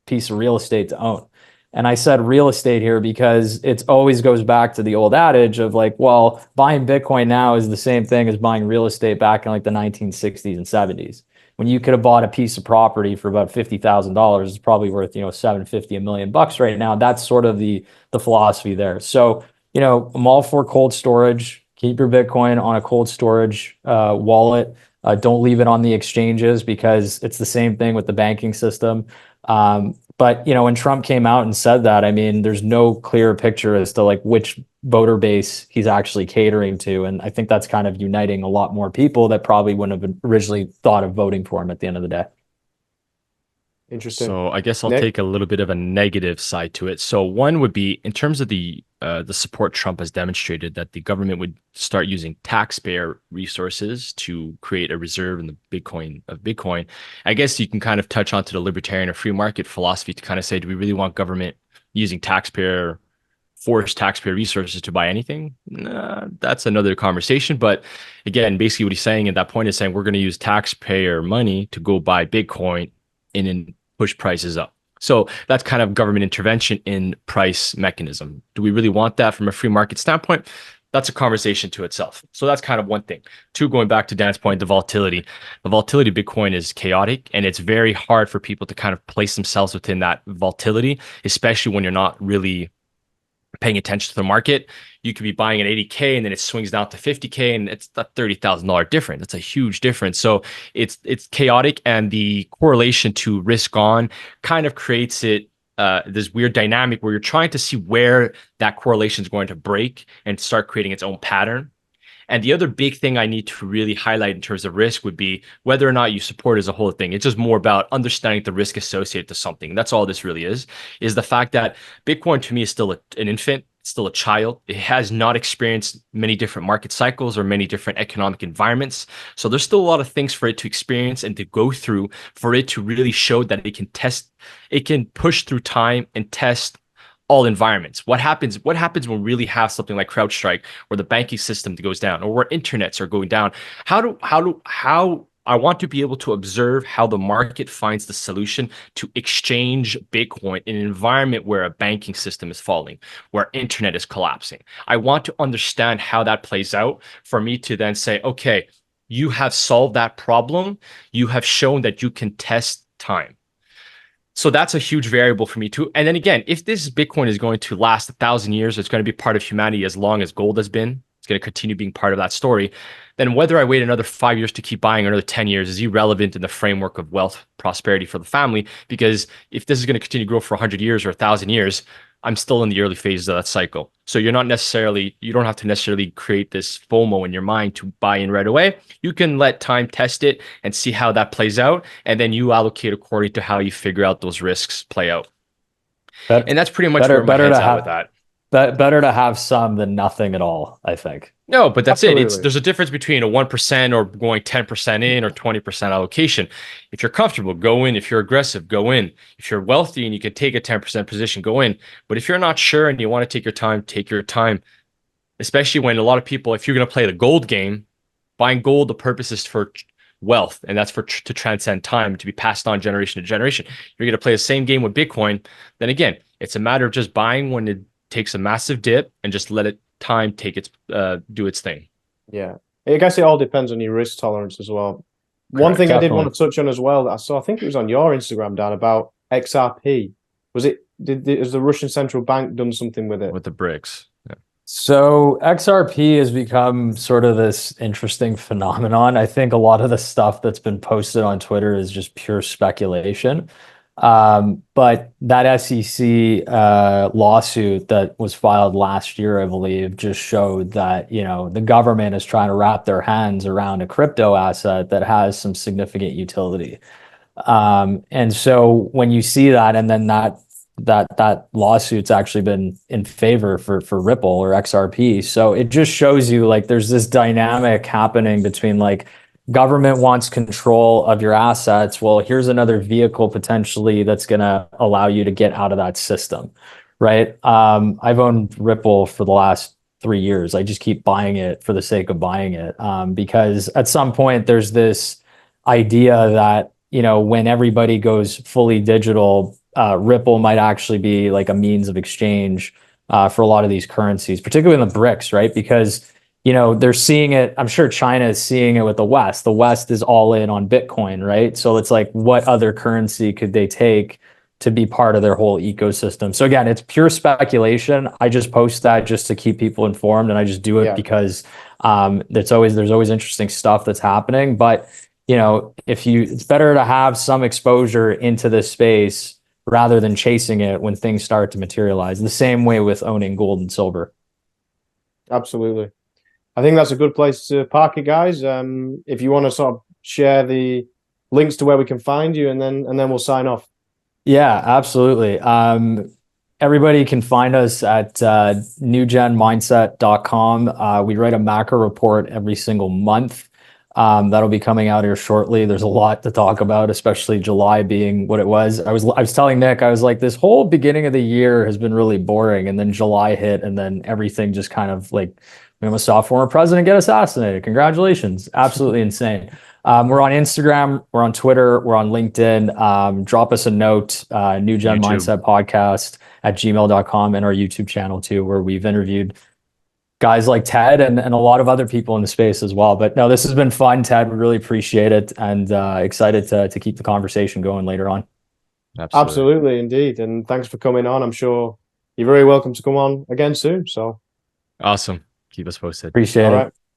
piece of real estate to own. And I said real estate here because it always goes back to the old adage of like, well, buying Bitcoin now is the same thing as buying real estate back in like the 1960s and 70s. When you could have bought a piece of property for about $50,000, it's probably worth, $750, $1 million right now. That's sort of the philosophy there. So, I'm all for cold storage. Keep your Bitcoin on a cold storage wallet. Don't leave it on the exchanges, because it's the same thing with the banking system. But when Trump came out and said that, I mean, there's no clear picture as to like which voter base he's actually catering to. And I think that's kind of uniting a lot more people that probably wouldn't have originally thought of voting for him at the end of the day. Interesting. So I guess I'll Nic? take a little bit of a negative side to it. So one would be in terms of the support Trump has demonstrated that the government would start using taxpayer resources to create a reserve in the Bitcoin. I guess you can kind of touch onto the libertarian or free market philosophy to kind of say, do we really want government using forced taxpayer resources to buy anything? Nah, that's another conversation. But again, basically what he's saying at that point is saying we're going to use taxpayer money to go buy Bitcoin and then push prices up. So that's kind of government intervention in price mechanism. Do we really want that from a free market standpoint? That's a conversation to itself. So that's kind of one thing. Two, going back to Dan's point, the volatility. The volatility of Bitcoin is chaotic, and it's very hard for people to kind of place themselves within that volatility, especially when you're not really paying attention to the market. You could be buying at 80K and then it swings down to 50K, and it's a $30,000 difference. That's a huge difference. So it's chaotic, and the correlation to risk on kind of creates this weird dynamic where you're trying to see where that correlation is going to break and start creating its own pattern. And the other big thing I need to really highlight in terms of risk would be whether or not you support it as a whole thing. It's just more about understanding the risk associated to something. That's all this really is the fact that Bitcoin to me is still an infant, still a child. It has not experienced many different market cycles or many different economic environments. So there's still a lot of things for it to experience and to go through for it to really show that it can push through time and test all environments. What happens when we really have something like CrowdStrike, where the banking system goes down, or where internets are going down? How I want to be able to observe how the market finds the solution to exchange Bitcoin in an environment where a banking system is falling, where internet is collapsing. I want to understand how that plays out for me to then say, okay, you have solved that problem. You have shown that you can test time. So that's a huge variable for me too. And then again, if this Bitcoin is going to last 1,000 years, it's going to be part of humanity as long as gold has been, it's going to continue being part of that story, then whether I wait another 5 years to keep buying, another 10 years, is irrelevant in the framework of wealth, prosperity for the family. Because if this is going to continue to grow for 100 years or 1,000 years, I'm still in the early phases of that cycle. So you don't have to necessarily create this FOMO in your mind to buy in right away. You can let time test it and see how that plays out. And then you allocate according to how you figure out those risks play out. And that's pretty much where my head's at with that. Better to have some than nothing at all, I think. No, but that's Absolutely. it. There's a difference between a 1% or going 10% in or 20% allocation. If you're comfortable, go in. If you're aggressive, go in. If you're wealthy and you can take a 10% position, go in. But if you're not sure and you want to take your time. Especially when a lot of people, if you're going to play the gold game, buying gold, the purpose is for wealth, and that's to transcend time, to be passed on generation to generation. You're going to play the same game with Bitcoin. Then again, it's a matter of just buying when it takes a massive dip and just let time take do its thing. Yeah, I guess it all depends on your risk tolerance as well. Correct, One thing definitely. I did want to touch on as well that I saw, I think it was on your Instagram, Dan, about XRP. Has the Russian central bank done something with it? With the BRICS. Yeah. So XRP has become sort of this interesting phenomenon. I think a lot of the stuff that's been posted on Twitter is just pure speculation. But that SEC lawsuit that was filed last year, I believe, just showed that, you know, the government is trying to wrap their hands around a crypto asset that has some significant utility. And so when you see that, and then that lawsuit's actually been in favor for Ripple or XRP. So it just shows you like there's this dynamic happening between like government wants control of your assets. Well, here's another vehicle potentially that's going to allow you to get out of that system, right? I've owned Ripple for the last 3 years. I just keep buying it for the sake of buying it, because at some point there's this idea that, you know, when everybody goes fully digital, Ripple might actually be like a means of exchange for a lot of these currencies, particularly in the BRICS, right? Because, you know, they're seeing it. I'm sure China is seeing it with the West. The West is all in on Bitcoin, right? So it's like, what other currency could they take to be part of their whole ecosystem? So again, it's pure speculation. I just post that just to keep people informed, and I just do it because there's always interesting stuff that's happening. But you know, it's better to have some exposure into this space rather than chasing it when things start to materialize. The same way with owning gold and silver. Absolutely. I think that's a good place to park it, guys. If you want to sort of share the links to where we can find you, and then we'll sign off. Yeah, absolutely. Everybody can find us at newgenmindset.com. We write a macro report every single month. That'll be coming out here shortly. There's a lot to talk about, especially July being what it was. I was telling Nick, I was like, this whole beginning of the year has been really boring, and then July hit, and then everything just kind of like, we almost saw a former president get assassinated. Congratulations. Absolutely insane. We're on Instagram, we're on Twitter, we're on LinkedIn. Drop us a note, New Gen Mindset Podcast at gmail.com, and our YouTube channel too, where we've interviewed guys like Ted and a lot of other people in the space as well. But no, this has been fun, Ted. We really appreciate it, and excited to keep the conversation going later on. Absolutely, indeed. And thanks for coming on. I'm sure you're very welcome to come on again soon. So awesome. Keep us posted. Appreciate it.